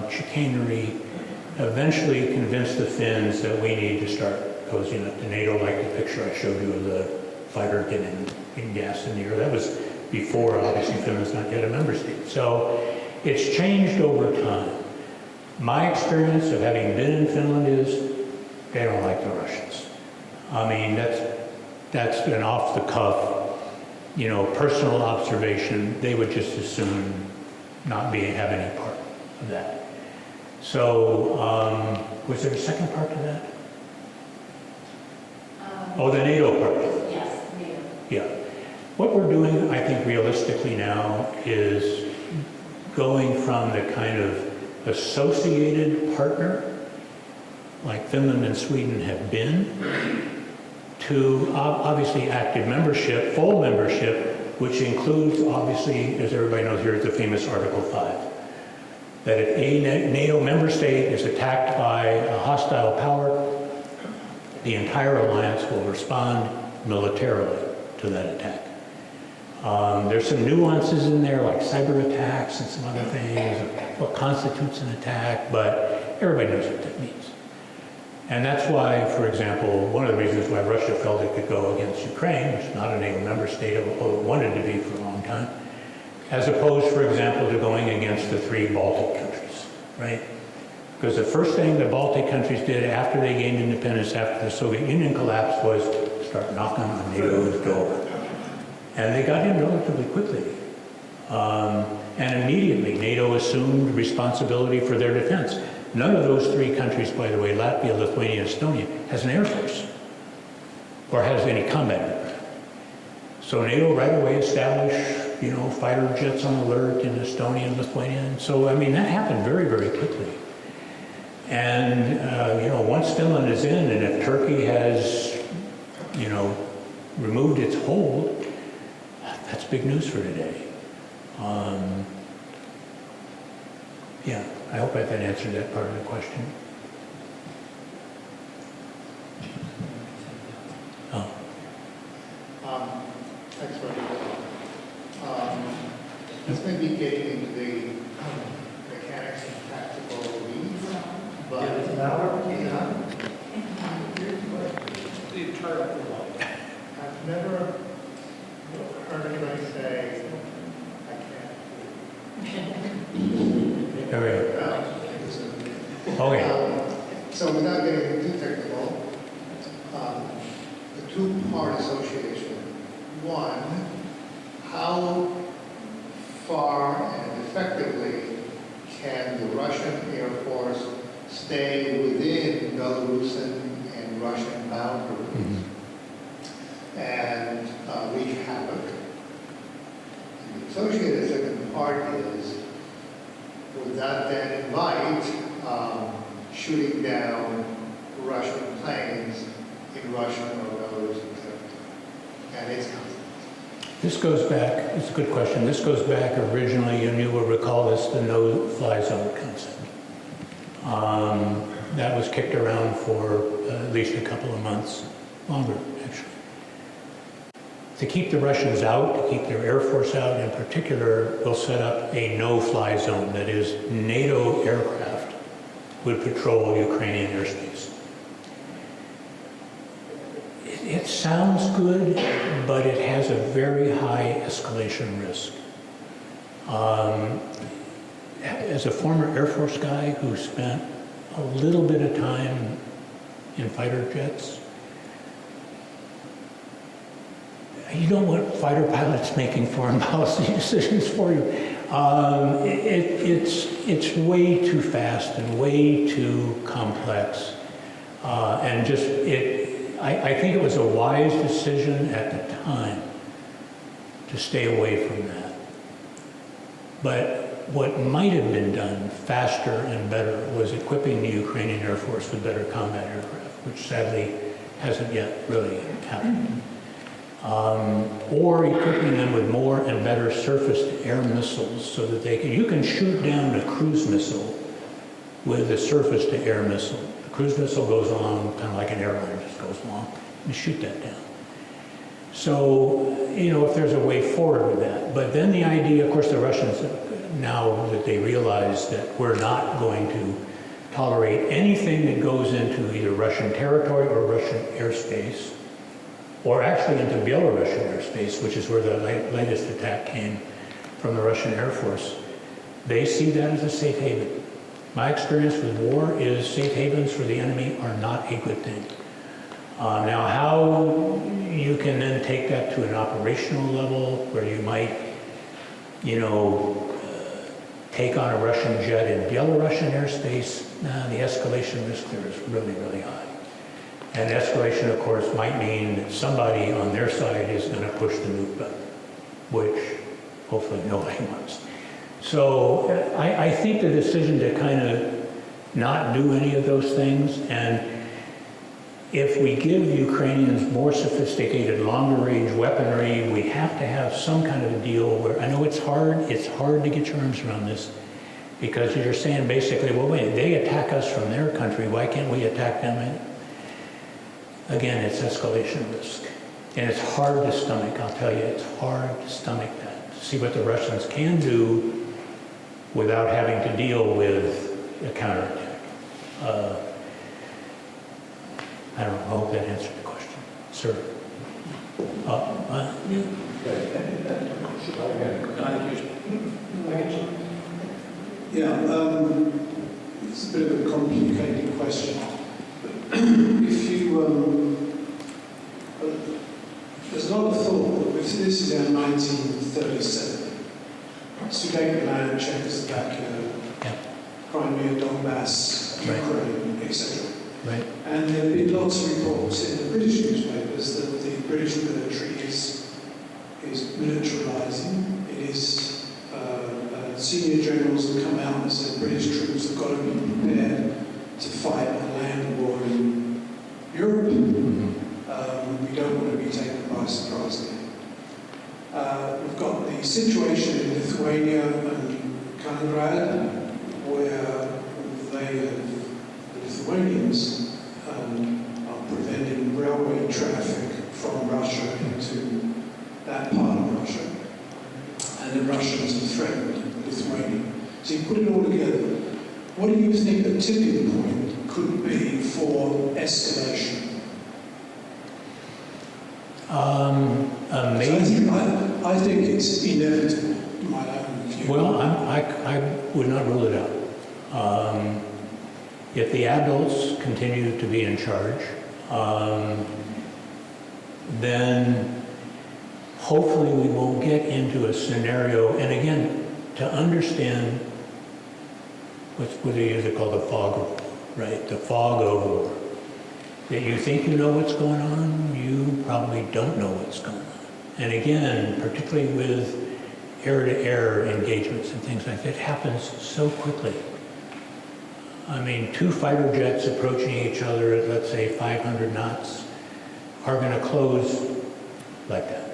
Speaker 4: chicanery eventually convinced the Finns that we need to start cozying up to NATO, like the picture I showed you of the fighter getting gas in the air. That was before, obviously, Finland's not yet a member state. So it's changed over time. My experience of having been in Finland is they don't like the Russians. I mean, that's an off-the-cuff, personal observation. They would just as soon not have any part of that. So, was there a second part to that? The NATO part.
Speaker 1: Yes, NATO.
Speaker 4: Yeah. What we're doing, I think, realistically now is going from the kind of associated partner, like Finland and Sweden have been, to obviously active membership, full membership, which includes, obviously, as everybody knows here, the famous Article 5. That if a NATO member state is attacked by a hostile power, the entire alliance will respond militarily to that attack. There's some nuances in there, like cyber attacks and some other things, what constitutes an attack, but everybody knows what that means. And that's why, for example, one of the reasons why Russia felt it could go against Ukraine, which is not a NATO member state, although it wanted to be for a long time, as opposed, for example, to going against the 3 Baltic countries, right? Because the first thing the Baltic countries did after they gained independence, after the Soviet Union collapsed, was start knocking on NATO's door. And they got in relatively quickly. And immediately, NATO assumed responsibility for their defense. None of those 3 countries, by the way, Latvia, Lithuania, Estonia, has an air force or has any combat aircraft. So NATO right away established, fighter jets on alert in Estonia and Lithuania. And so, I mean, that happened very, very quickly. And, once Finland is in, and if Turkey has, removed its hold, that's big news for today. Yeah, I hope that answered that part of the question. Oh.
Speaker 5: Thanks for that. This may be getting into the mechanics and practical weeds, but I've never heard anybody say, I can't.
Speaker 4: All right. Okay.
Speaker 5: So without getting too technical, the two-part association. One, how far and effectively can the Russian Air Force stay within Belarusian and Russian boundaries and wreak havoc? And the associated second part is, would that then invite shooting down Russian planes in Russian or Belarusian territory and its consequences?
Speaker 4: This goes back, it's a good question. This goes back originally, and you will recall this, the no-fly zone concept. That was kicked around for at least a couple of months, longer actually. To keep the Russians out, to keep their Air Force out in particular, we'll set up a no-fly zone. That is, NATO aircraft would patrol Ukrainian airspace. It sounds good, but it has a very high escalation risk. As a former Air Force guy who spent a little bit of time in fighter jets, you don't want fighter pilots making foreign policy decisions for you. It's way too fast and way too complex, and just I think it was a wise decision at the time to stay away from that. But what might have been done faster and better was equipping the Ukrainian Air Force with better combat aircraft, which sadly hasn't yet really happened. Or equipping them with more and better surface-to-air missiles so that you can shoot down a cruise missile with a surface-to-air missile. The cruise missile goes along kind of like an airliner, just goes along. You shoot that down. So, if there's a way forward with that. But then the idea, of course, the Russians, now that they realize that we're not going to tolerate anything that goes into either Russian territory or Russian airspace, or actually into Belarusian airspace, which is where the latest attack came from the Russian Air Force, they see that as a safe haven. My experience with war is safe havens for the enemy are not a good thing. Now, how you can then take that to an operational level where you might, take on a Russian jet in Belarusian airspace, the escalation risk there is really, really high. And escalation, of course, might mean that somebody on their side is going to push the nuke button, which hopefully nobody wants. So I think the decision to kind of not do any of those things, and if we give the Ukrainians more sophisticated, longer-range weaponry, we have to have some kind of a deal where, I know it's hard to get your arms around this, because you're saying basically, well, wait, they attack us from their country, why can't we attack them? Again, it's escalation risk. And it's hard to stomach, I'll tell you, it's hard to stomach that, to see what the Russians can do without having to deal with a counterattack. I don't know, I hope that answered the question. Sir?
Speaker 6: It's a bit of a complicated question. If you, there's a lot of thought that this is in 1937. Sudetenland, Czechoslovakia, Crimea, Donbass, Ukraine, etc.
Speaker 4: Right.
Speaker 6: And there have been lots of reports in the British newspapers that the British military is militarizing. It is senior generals have come out and said British troops have got to be prepared to fight a land war in Europe. We don't want to be taken by surprise there. We've got the situation in Lithuania and Kaliningrad, where the Lithuanians are preventing railway traffic from Russia into that part of Russia, and the Russians have threatened Lithuania. So you put it all together. What do you think the tipping point could be for escalation? I think it's inevitable, in my own view.
Speaker 4: Well, I would not rule it out. If the adults continue to be in charge, then hopefully we won't get into a scenario, and again, to understand what they usually call the fog of war, right? The fog of war. That you think you know what's going on, you probably don't know what's going on. And again, particularly with air-to-air engagements and things like that, it happens so quickly. I mean, two fighter jets approaching each other at, let's say, 500 knots are going to close like that.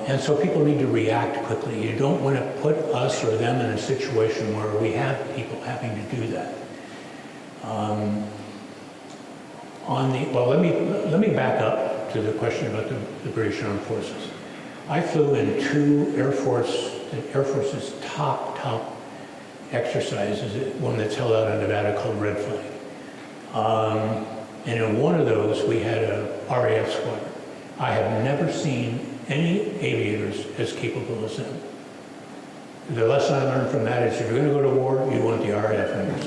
Speaker 4: And so people need to react quickly. You don't want to put us or them in a situation where we have people having to do that. Let me back up to the question about the British Armed Forces. I flew in two the Air Force's top exercises, one that's held out in Nevada called Red Flag. And in one of those, we had a RAF squadron. I have never seen any aviators as capable as them. The lesson I learned from that is if you're going to go to war, you want the RAF members.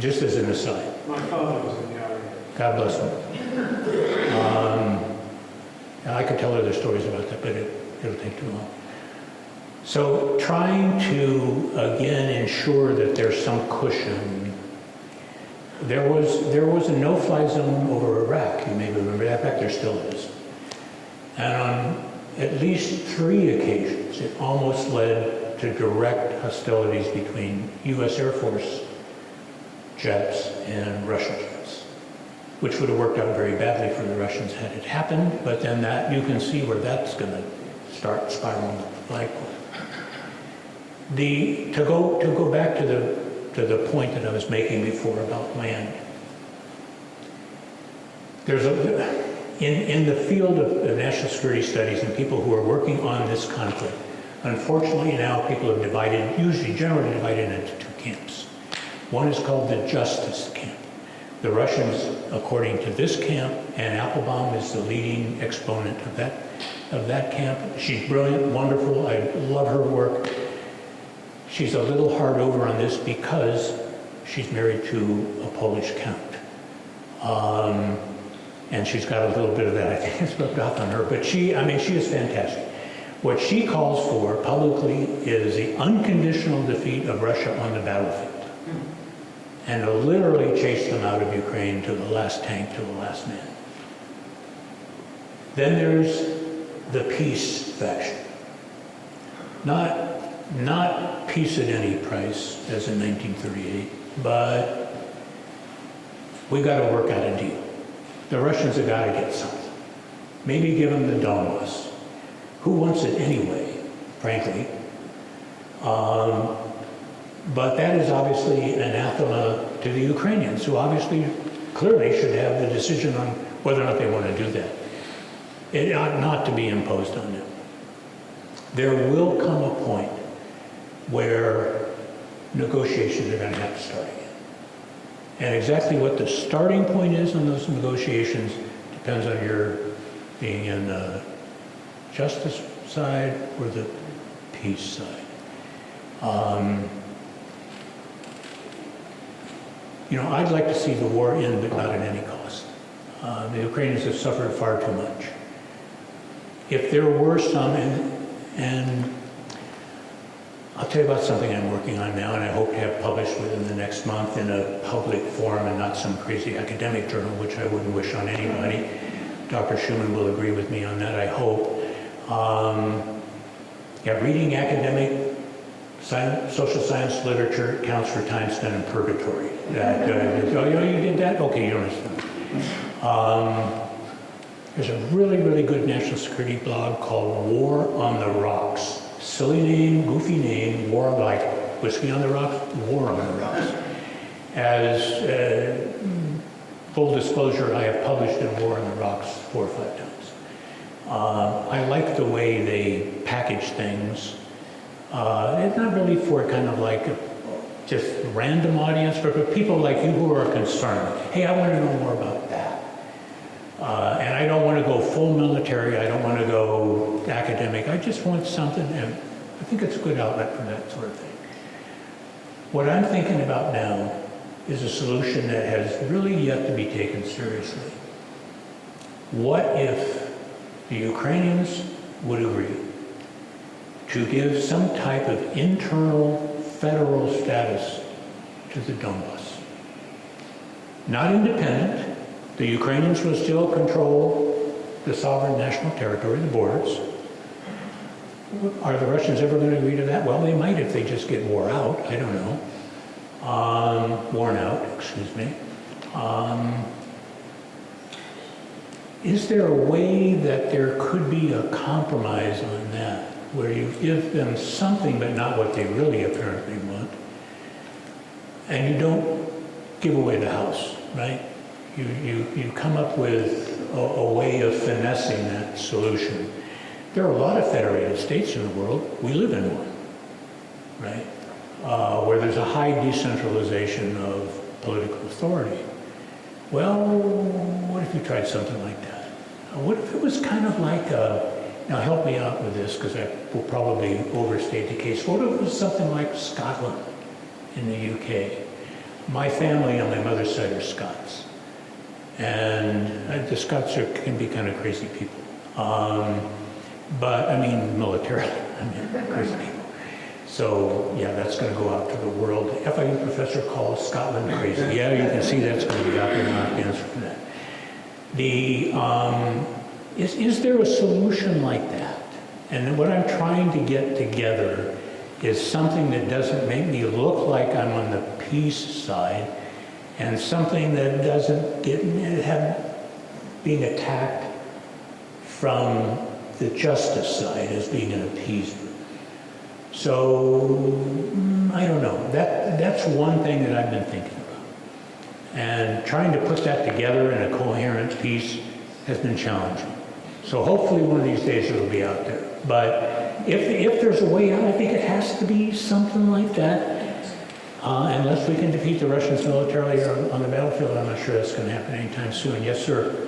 Speaker 4: Just as an aside.
Speaker 6: My father was in the RAF.
Speaker 4: God bless him. And I could tell other stories about that, but it'll take too long. So trying to, again, ensure that there's some cushion. There was a no-fly zone over Iraq. You may remember that. In fact, there still is. And on at least 3 occasions, it almost led to direct hostilities between U.S. Air Force jets and Russian jets, which would have worked out very badly for the Russians had it happened, but then that, you can see where that's going to start spiraling up the flagpole. To go back to the point that I was making before about land, there's in the field of national security studies and people who are working on this conflict, unfortunately now people have generally divided into 2 camps. One is called the justice camp. The Russians, according to this camp, and Applebaum is the leading exponent of that camp. She's brilliant, wonderful, I love her work. She's a little hard over on this because she's married to a Polish count. And she's got a little bit of that, I think it's rubbed off on her, but she is fantastic. What she calls for publicly is the unconditional defeat of Russia on the battlefield. And to literally chase them out of Ukraine to the last tank, to the last man. Then there's the peace faction. Not peace at any price, as in 1938, but we got to work out a deal. The Russians have got to get something. Maybe give them the Donbass. Who wants it anyway, frankly? But that is obviously anathema to the Ukrainians, who obviously, clearly should have the decision on whether or not they want to do that. It ought not to be imposed on them. There will come a point where negotiations are going to have to start again. And exactly what the starting point is on those negotiations depends on your being in the justice side or the peace side. I'd like to see the war end, but not at any cost. The Ukrainians have suffered far too much. If there were some, and I'll tell you about something I'm working on now, and I hope to have published within the next month in a public forum and not some crazy academic journal, which I wouldn't wish on anybody. Dr. Schumann will agree with me on that, I hope. Reading academic social science literature counts for time spent in purgatory. You did that? Okay, you don't understand. There's a really, really good national security blog called War on the Rocks. Silly name, goofy name, war like whiskey on the rocks, War on the Rocks. As full disclosure, I have published in War on the Rocks 4 or 5 times. I like the way they package things. It's not really for kind of like just random audience, but for people like you who are concerned. Hey, I want to know more about that. And I don't want to go full military. I don't want to go academic. I just want something, and I think it's a good outlet for that sort of thing. What I'm thinking about now is a solution that has really yet to be taken seriously. What if the Ukrainians would agree to give some type of internal federal status to the Donbass? Not independent. The Ukrainians will still control the sovereign national territory, the borders. Are the Russians ever going to agree to that? Well, they might if they just get wore out. I don't know. Worn out, excuse me. Is there a way that there could be a compromise on that, where you give them something but not what they really apparently want, and you don't give away the house, right? You come up with a way of finessing that solution. There are a lot of federated states in the world. We live in one, right? Where there's a high decentralization of political authority. Well, what if you tried something like that? What if it was kind of like now help me out with this, because I will probably overstate the case. What if it was something like Scotland in the UK? My family on my mother's side are Scots. And the Scots can be kind of crazy people. But I mean, militarily, I mean, crazy people. So, yeah, that's going to go out to the world. The FIU professor calls Scotland crazy. Yeah, you can see that's going to be out there, and I'll have to answer for that. Is there a solution like that? And what I'm trying to get together is something that doesn't make me look like I'm on the peace side, and something that doesn't being attacked from the justice side as being an appeasement. So, I don't know. That's one thing that I've been thinking about. And trying to put that together in a coherent piece has been challenging. So hopefully one of these days it'll be out there. But if there's a way out, I think it has to be something like that. Unless we can defeat the Russians militarily on the battlefield, I'm not sure that's going to happen anytime soon. Yes, sir.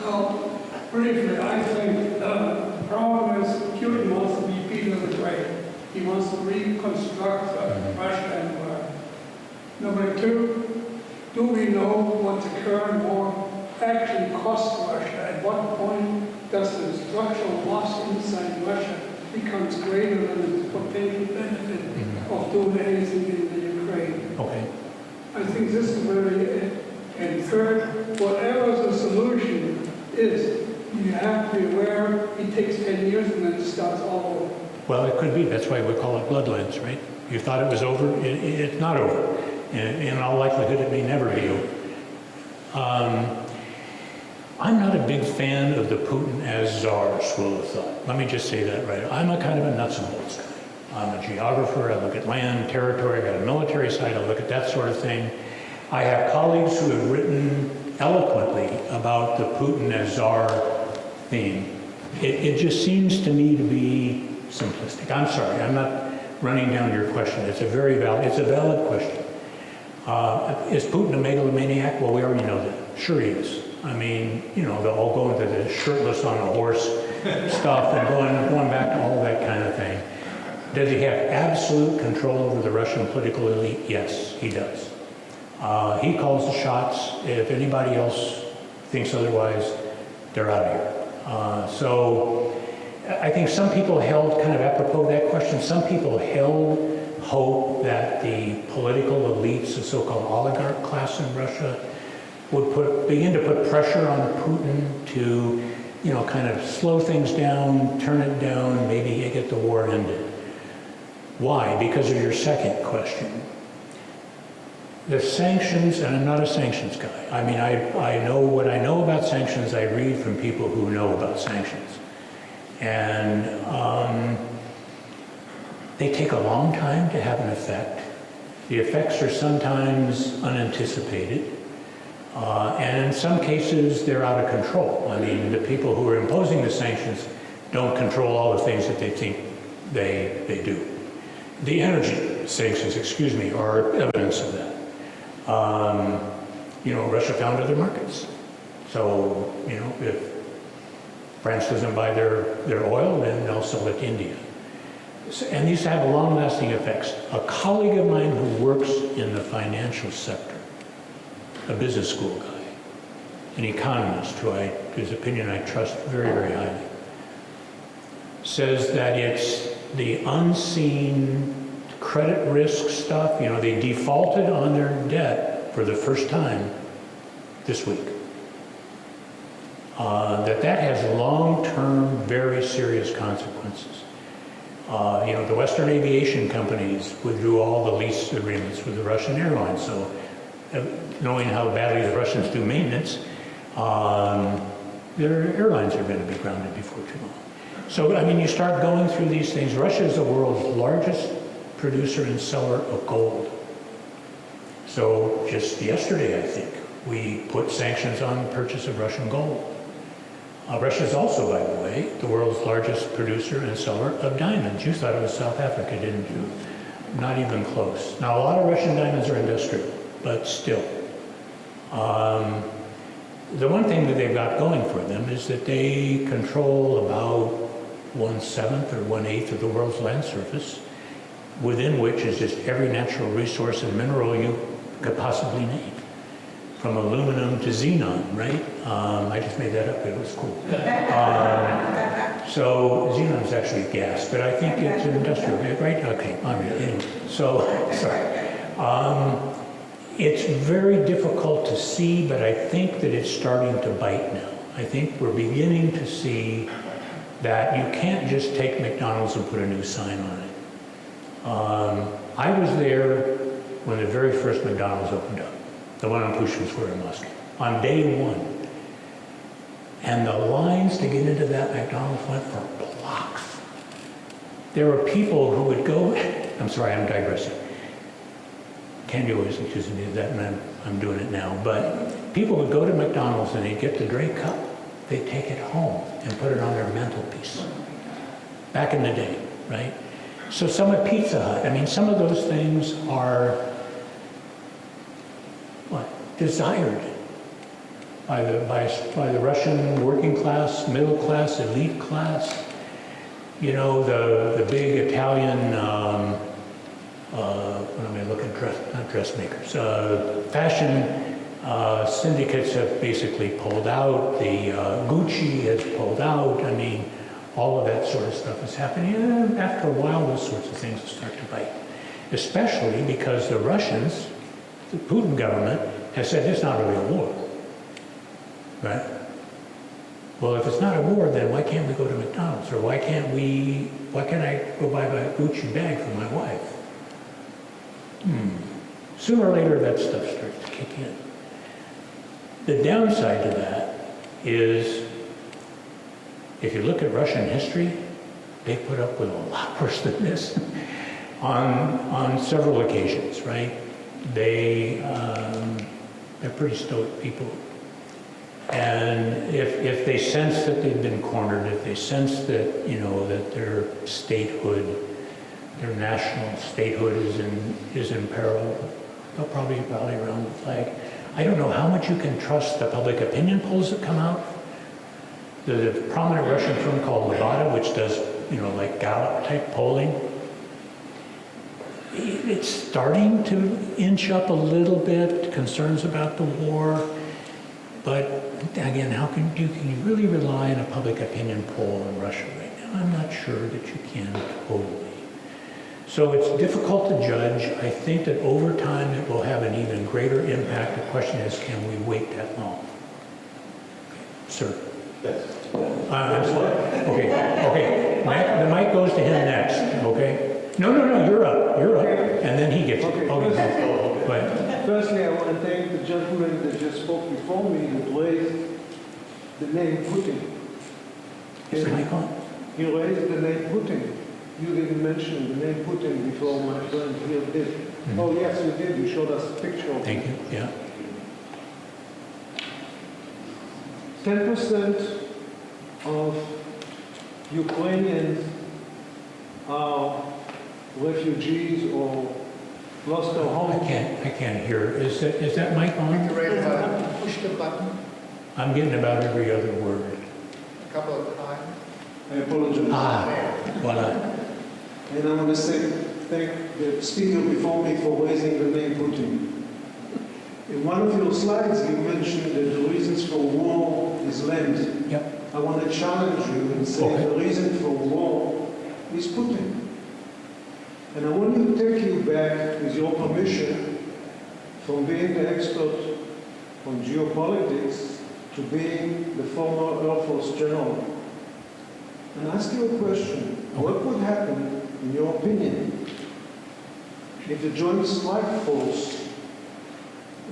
Speaker 7: Well, briefly, I think the problem is Putin wants to be Peter the Great. He wants to reconstruct Russia empire. Number two, do we know what the current war actually costs Russia? At what point does the structural loss inside Russia becomes greater than the potential benefit of doing anything in the Ukraine?
Speaker 4: Okay.
Speaker 7: I think this is very, and third, whatever the solution is, you have to be aware it takes 10 years and then it starts all over.
Speaker 4: Well, it could be. That's why we call it bloodlines, right? You thought it was over. It's not over. In all likelihood, it may never be over. I'm not a big fan of the Putin as czar school of thought. Let me just say that right. I'm a kind of a nuts and bolts guy. I'm a geographer. I look at land, territory. I got a military side. I look at that sort of thing. I have colleagues who have written eloquently about the Putin as czar theme. It just seems to me to be simplistic. I'm sorry. I'm not running down your question. It's a valid question. Is Putin a megalomaniac? Well, we already know that. Sure he is. I mean, you know, they'll all go into the shirtless on a horse stuff and going back to all that kind of thing. Does he have absolute control over the Russian political elite? Yes, he does. He calls the shots. If anybody else thinks otherwise, they're out of here. So I think some people held, kind of apropos of that question, some people held hope that the political elites, the so-called oligarch class in Russia, would begin to put pressure on Putin to, you know, kind of slow things down, turn it down, maybe get the war ended. Why? Because of your second question. The sanctions, and I'm not a sanctions guy. I mean, I know what I know about sanctions. I read from people who know about sanctions. And they take a long time to have an effect. The effects are sometimes unanticipated. And in some cases, they're out of control. I mean, the people who are imposing the sanctions don't control all the things that they think they do. The energy sanctions, are evidence of that. You know, Russia found other markets. So, you know, if France doesn't buy their oil, then they'll sell it to India. And these have long-lasting effects. A colleague of mine who works in the financial sector, a business school guy, an economist whose opinion I trust very, very highly, says that it's the unseen credit risk stuff. You know, they defaulted on their debt for the first time this week. That has long-term, very serious consequences. You know, the Western aviation companies withdrew all the lease agreements with the Russian airlines. So, knowing how badly the Russians do maintenance, their airlines are going to be grounded before too long. So, I mean, you start going through these things. Russia is the world's largest producer and seller of gold. So, just yesterday, I think, we put sanctions on the purchase of Russian gold. Russia is also, by the way, the world's largest producer and seller of diamonds. You thought it was South Africa, didn't you? Not even close. Now, a lot of Russian diamonds are industrial, but still. The one thing that they've got going for them is that they control about 1/7 or 1/8 of the world's land surface, within which is just every natural resource and mineral you could possibly name. From aluminum to xenon, right? I just made that up, it was cool. So xenon is actually a gas, but I think it's an industrial, right? Okay, all right, anyway. So, sorry. It's very difficult to see, but I think that it's starting to bite now. I think we're beginning to see that you can't just take McDonald's and put a new sign on it. I was there when the very first McDonald's opened up. The one on Pushkin Square in Moscow, on day one. And the lines to get into that McDonald's went for blocks. There were people who would go, I'm sorry, I'm digressing. Candy always accused me of that, and I'm doing it now. But people would go to McDonald's and they'd get the Dre cup, they'd take it home and put it on their mantelpiece. Back in the day, right? So some at Pizza Hut, I mean, some of those things are desired by the Russian working class, middle class, elite class. You know, the big Italian, what am I looking, not dressmakers, fashion syndicates have basically pulled out. The Gucci has pulled out. I mean, all of that sort of stuff is happening. And after a while, those sorts of things will start to bite, especially because the Russians, the Putin government, has said it's not really a war, right? Well, if it's not a war, then why can't we go to McDonald's? Or why can't I go buy a Gucci bag for my wife? Sooner or later, that stuff starts to kick in. The downside to that is, if you look at Russian history, they put up with a lot worse than this on several occasions, right? They're pretty stoic people. And if they sense that they've been cornered, if they sense that, you know, that their statehood, their national statehood is in peril, they'll probably rally around the flag. I don't know how much you can trust the public opinion polls that come out. There's a prominent Russian firm called Levada, which does, you know, like Gallup type polling. It's starting to inch up a little bit, concerns about the war, but again, can you really rely on a public opinion poll in Russia right now? I'm not sure that you can totally. So it's difficult to judge. I think that over time it will have an even greater impact. The question is, can we wait that long? Sir?
Speaker 2: Yes.
Speaker 4: I'm sorry. Okay. The mic goes to him next, okay? No, you're up, and then he gets it.
Speaker 8: Okay.
Speaker 4: Go ahead.
Speaker 8: Firstly, I want to thank the gentleman that just spoke before me who raised the name Putin.
Speaker 4: Is the mic on?
Speaker 8: He raised the name Putin. You didn't mention the name Putin before my friend here did.
Speaker 4: Mm-hmm.
Speaker 8: Oh, yes, you did. You showed us a picture of
Speaker 4: Thank you, yeah.
Speaker 8: 10% of Ukrainians are refugees or lost their
Speaker 4: I
Speaker 8: homes.
Speaker 4: can't hear. Is that mic
Speaker 5: Hit
Speaker 4: on?
Speaker 5: the red button, push the button
Speaker 4: I'm getting about every other word.
Speaker 5: a couple of times.
Speaker 8: I apologize.
Speaker 4: Voila.
Speaker 8: And I want to thank the speaker before me for raising the name Putin. In one of your slides, you mentioned that the reasons for war is land.
Speaker 4: Yep.
Speaker 8: I want to challenge you and say
Speaker 4: Okay.
Speaker 8: the reason for war is Putin. And I want to take you back, with your permission, from being the expert on geopolitics to being the former Air Force general. And ask you a question. What would happen, in your opinion, if the Joint Strike Force,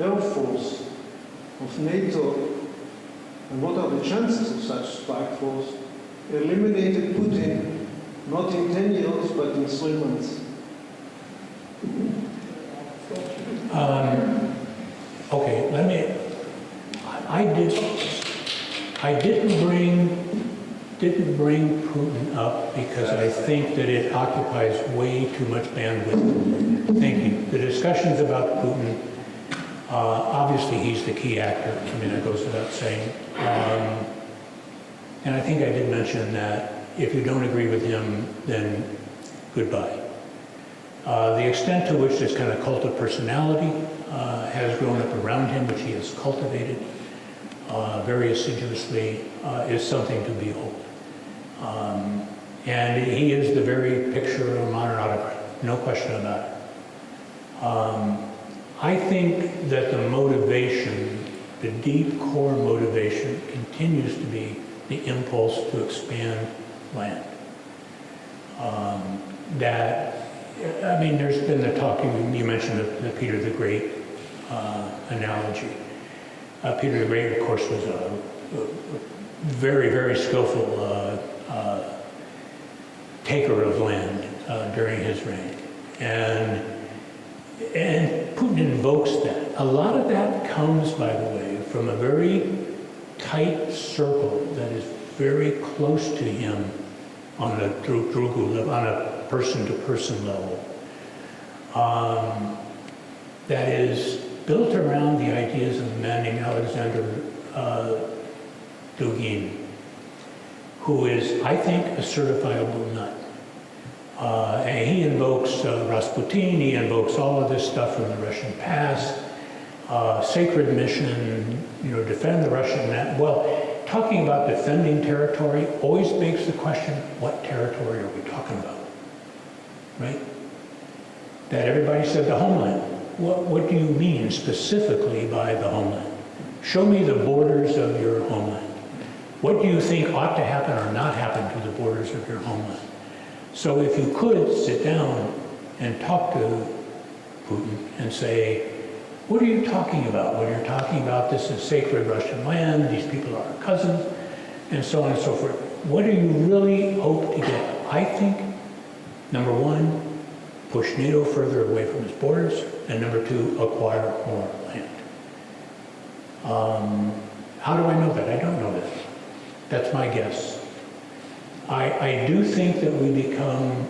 Speaker 8: Air Force of NATO, and what are the chances of such strike force, eliminated Putin not in 10 years, but in 3 months?
Speaker 4: Okay, I didn't bring Putin up because I think that it occupies way too much bandwidth. Thank you. The discussions about Putin, obviously he's the key actor. I mean, that goes without saying. And I think I did mention that if you don't agree with him, then goodbye. The extent to which this kind of cult of personality has grown up around him, which he has cultivated very assiduously, is something to behold. And he is the very picture of a modern autocrat, no question about it. I think that the motivation, the deep core motivation, continues to be the impulse to expand land. There's been the talk, you mentioned the Peter the Great analogy. Peter the Great, of course, was a very, very skillful taker of land during his reign. And Putin invokes that. A lot of that comes, by the way, from a very tight circle that is very close to him on a drugu level, on a person-to-person level. That is built around the ideas of a man named Alexander Dugin, who is, I think, a certifiable nut. And he invokes Rasputin, he invokes all of this stuff from the Russian past, sacred mission, defend the Russian net. Well, talking about defending territory always begs the question, what territory are we talking about, right? That everybody said the homeland. What do you mean specifically by the homeland? Show me the borders of your homeland. What do you think ought to happen or not happen to the borders of your homeland? So if you could sit down and talk to Putin and say, what are you talking about when you're talking about this is sacred Russian land, these people are our cousins, and so on and so forth. What do you really hope to get? I think, number one, push NATO further away from its borders, and number two, acquire more land. How do I know that? I don't know that. That's my guess. I do think that we become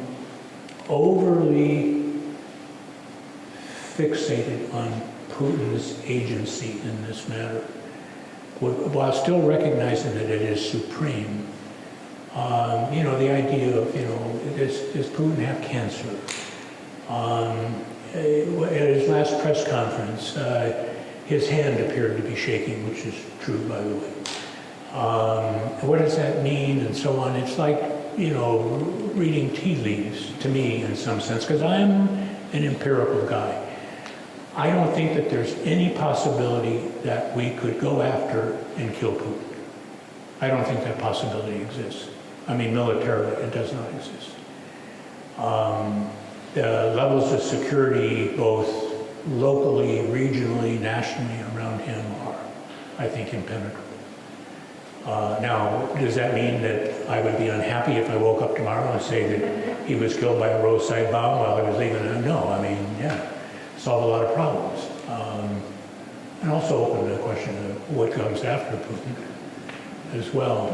Speaker 4: overly fixated on Putin's agency in this matter, while still recognizing that it is supreme. The idea of, does Putin have cancer? At his last press conference, his hand appeared to be shaking, which is true, by the way. What does that mean, and so on? It's like, reading tea leaves to me in some sense, because I'm an empirical guy. I don't think that there's any possibility that we could go after and kill Putin. I don't think that possibility exists. I mean, militarily, it does not exist. The levels of security, both locally, regionally, nationally around him are, I think, impenetrable. Now, does that mean that I would be unhappy if I woke up tomorrow and say that he was killed by a roadside bomb while I was leaving? No, solve a lot of problems. And also open the question of what comes after Putin as well.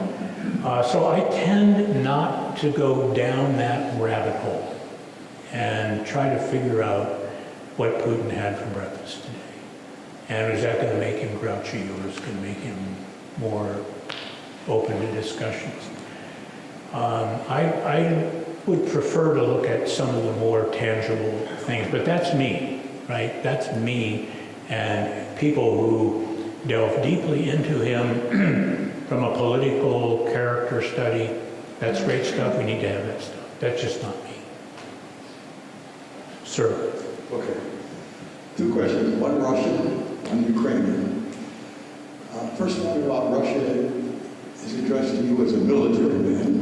Speaker 4: So I tend not to go down that rabbit hole and try to figure out what Putin had for breakfast today. And is that going to make him grouchy, or is it going to make him more open to discussions? would prefer to look at some of the more tangible things, but that's me, right? That's me, and people who delve deeply into him from a political character study, that's great stuff, we need to have that stuff. That's just not me. Sir.
Speaker 9: Okay. 2 questions, one Russian, one Ukrainian. First one about Russia is addressed to you as a military man.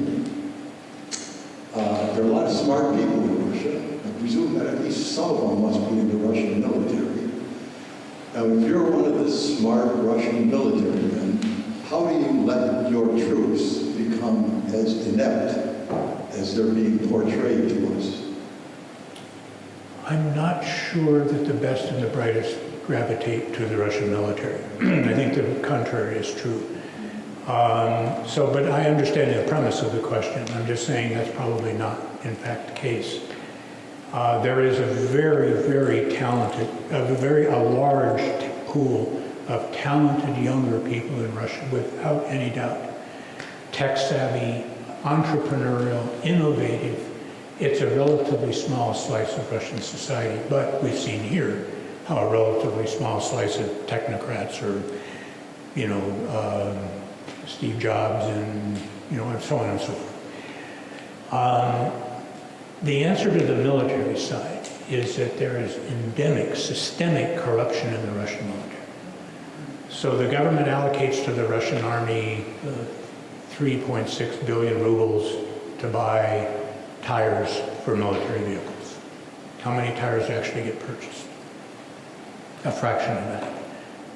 Speaker 9: There are a lot of smart people in Russia. I presume that at least some of them must be in the Russian military. Now, if you're one of the smart Russian military men, how do you let your troops become as inept as they're being portrayed to us?
Speaker 4: I'm not sure that the best and the brightest gravitate to the Russian military. I think the contrary is true. But I understand the premise of the question. I'm just saying that's probably not, in fact, the case. There is a very, very talented, a large pool of talented younger people in Russia, without any doubt. Tech-savvy, entrepreneurial, innovative. It's a relatively small slice of Russian society, but we've seen here how a relatively small slice of technocrats or, Steve Jobs and, and so on and so forth. The answer to the military side is that there is endemic, systemic corruption in the Russian military. So the government allocates to the Russian army 3.6 billion rubles to buy tires for military vehicles. How many tires actually get purchased? A fraction of that.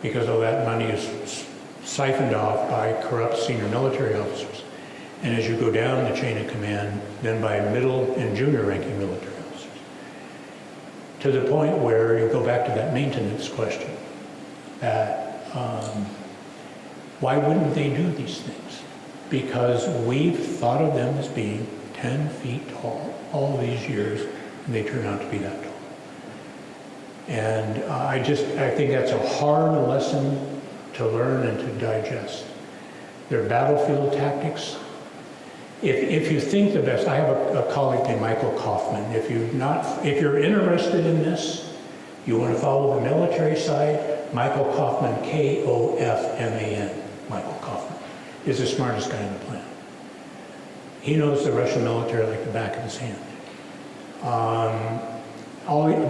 Speaker 4: Because all that money is siphoned off by corrupt senior military officers. And as you go down the chain of command, then by middle and junior ranking military officers. To the point where you go back to that maintenance question, that why wouldn't they do these things? Because we've thought of them as being 10 feet tall all these years, and they turn out to be that tall. And I think that's a hard lesson to learn and to digest. Their battlefield tactics. If you think the best, I have a colleague named Michael Kaufman. If you're interested in this, you want to follow the military side, Michael Kaufman, K-O-F-M-A-N, Michael Kaufman, is the smartest guy on the planet. He knows the Russian military like the back of his hand.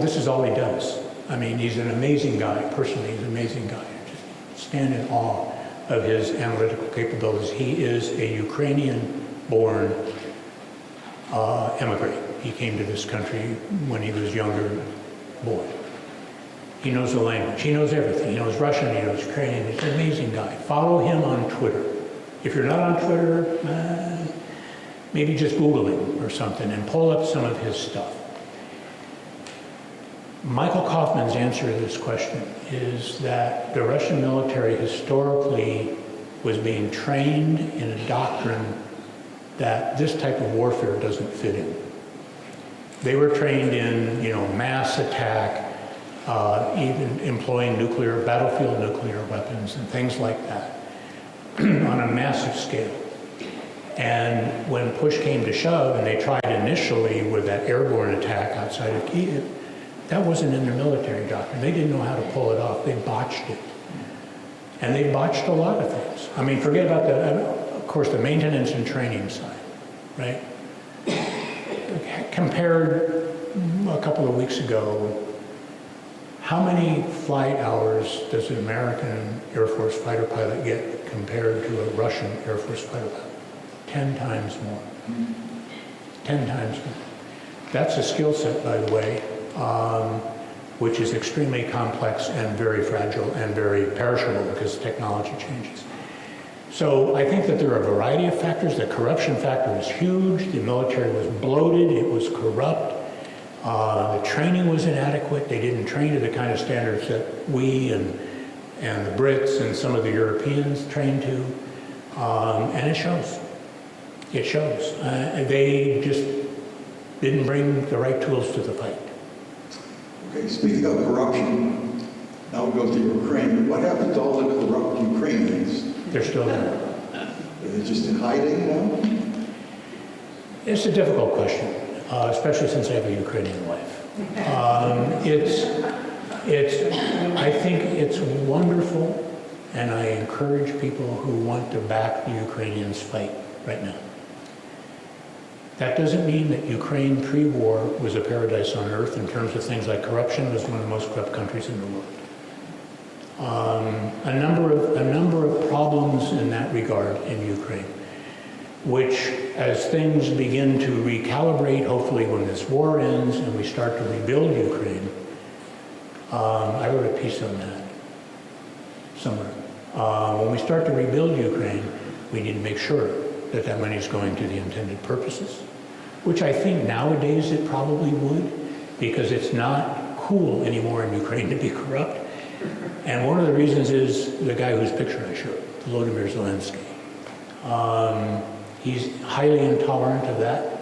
Speaker 4: This is all he does. I mean, he's an amazing guy. Personally, he's an amazing guy. I just stand in awe of his analytical capabilities. He is a Ukrainian-born immigrant. He came to this country when he was a younger boy. He knows the language. He knows everything. He knows Russian. He knows Ukrainian. He's an amazing guy. Follow him on Twitter. If you're not on Twitter, maybe just Google him or something and pull up some of his stuff. Michael Kaufman's answer to this question is that the Russian military historically was being trained in a doctrine that this type of warfare doesn't fit in. They were trained in, mass attack, even employing battlefield nuclear weapons and things like that on a massive scale. And when push came to shove, and they tried initially with that airborne attack outside of Kyiv, that wasn't in their military doctrine. They didn't know how to pull it off. They botched it. And they botched a lot of things. I mean, forget about of course, the maintenance and training side, right? Compared a couple of weeks ago, how many flight hours does an American Air Force fighter pilot get compared to a Russian Air Force fighter pilot? 10 times more. 10 times more. That's a skill set, by the way, which is extremely complex and very fragile and very perishable because technology changes. So I think that there are a variety of factors. The corruption factor is huge. The military was bloated. It was corrupt. The training was inadequate. They didn't train to the kind of standards that we and the Brits and some of the Europeans trained to. And it shows. It shows. They just didn't bring the right tools to the fight.
Speaker 9: Okay, speaking of corruption, now we go to Ukraine. What happened to all the corrupt Ukrainians?
Speaker 4: They're still there.
Speaker 9: Are they just in hiding now?
Speaker 4: It's a difficult question, especially since I have a Ukrainian wife. I think it's wonderful, and I encourage people who want to back the Ukrainians fight right now. That doesn't mean that Ukraine pre-war was a paradise on earth in terms of things like corruption. It was one of the most corrupt countries in the world. A number of problems in that regard in Ukraine, which as things begin to recalibrate, hopefully when this war ends and we start to rebuild Ukraine, I wrote a piece on that somewhere. When we start to rebuild Ukraine, we need to make sure that that money is going to the intended purposes, which I think nowadays it probably would, because it's not cool anymore in Ukraine to be corrupt. And one of the reasons is the guy whose picture I showed, Volodymyr Zelensky. He's highly intolerant of that.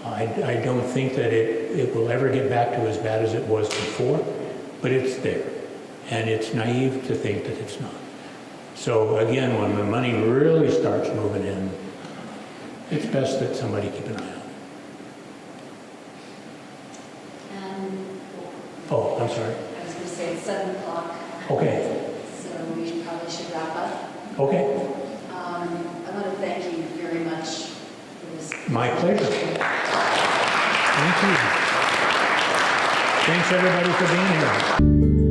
Speaker 4: I don't think that it will ever get back to as bad as it was before, but it's there. And it's naive to think that it's not. So again, when the money really starts moving in, it's best that somebody keep an eye on it. Oh, I'm sorry.
Speaker 1: I was going to say it's 7 o'clock.
Speaker 4: Okay.
Speaker 1: So we probably should wrap up.
Speaker 4: Okay.
Speaker 1: I want to thank you very much for this.
Speaker 4: My pleasure. Thank you. Thanks everybody for being here.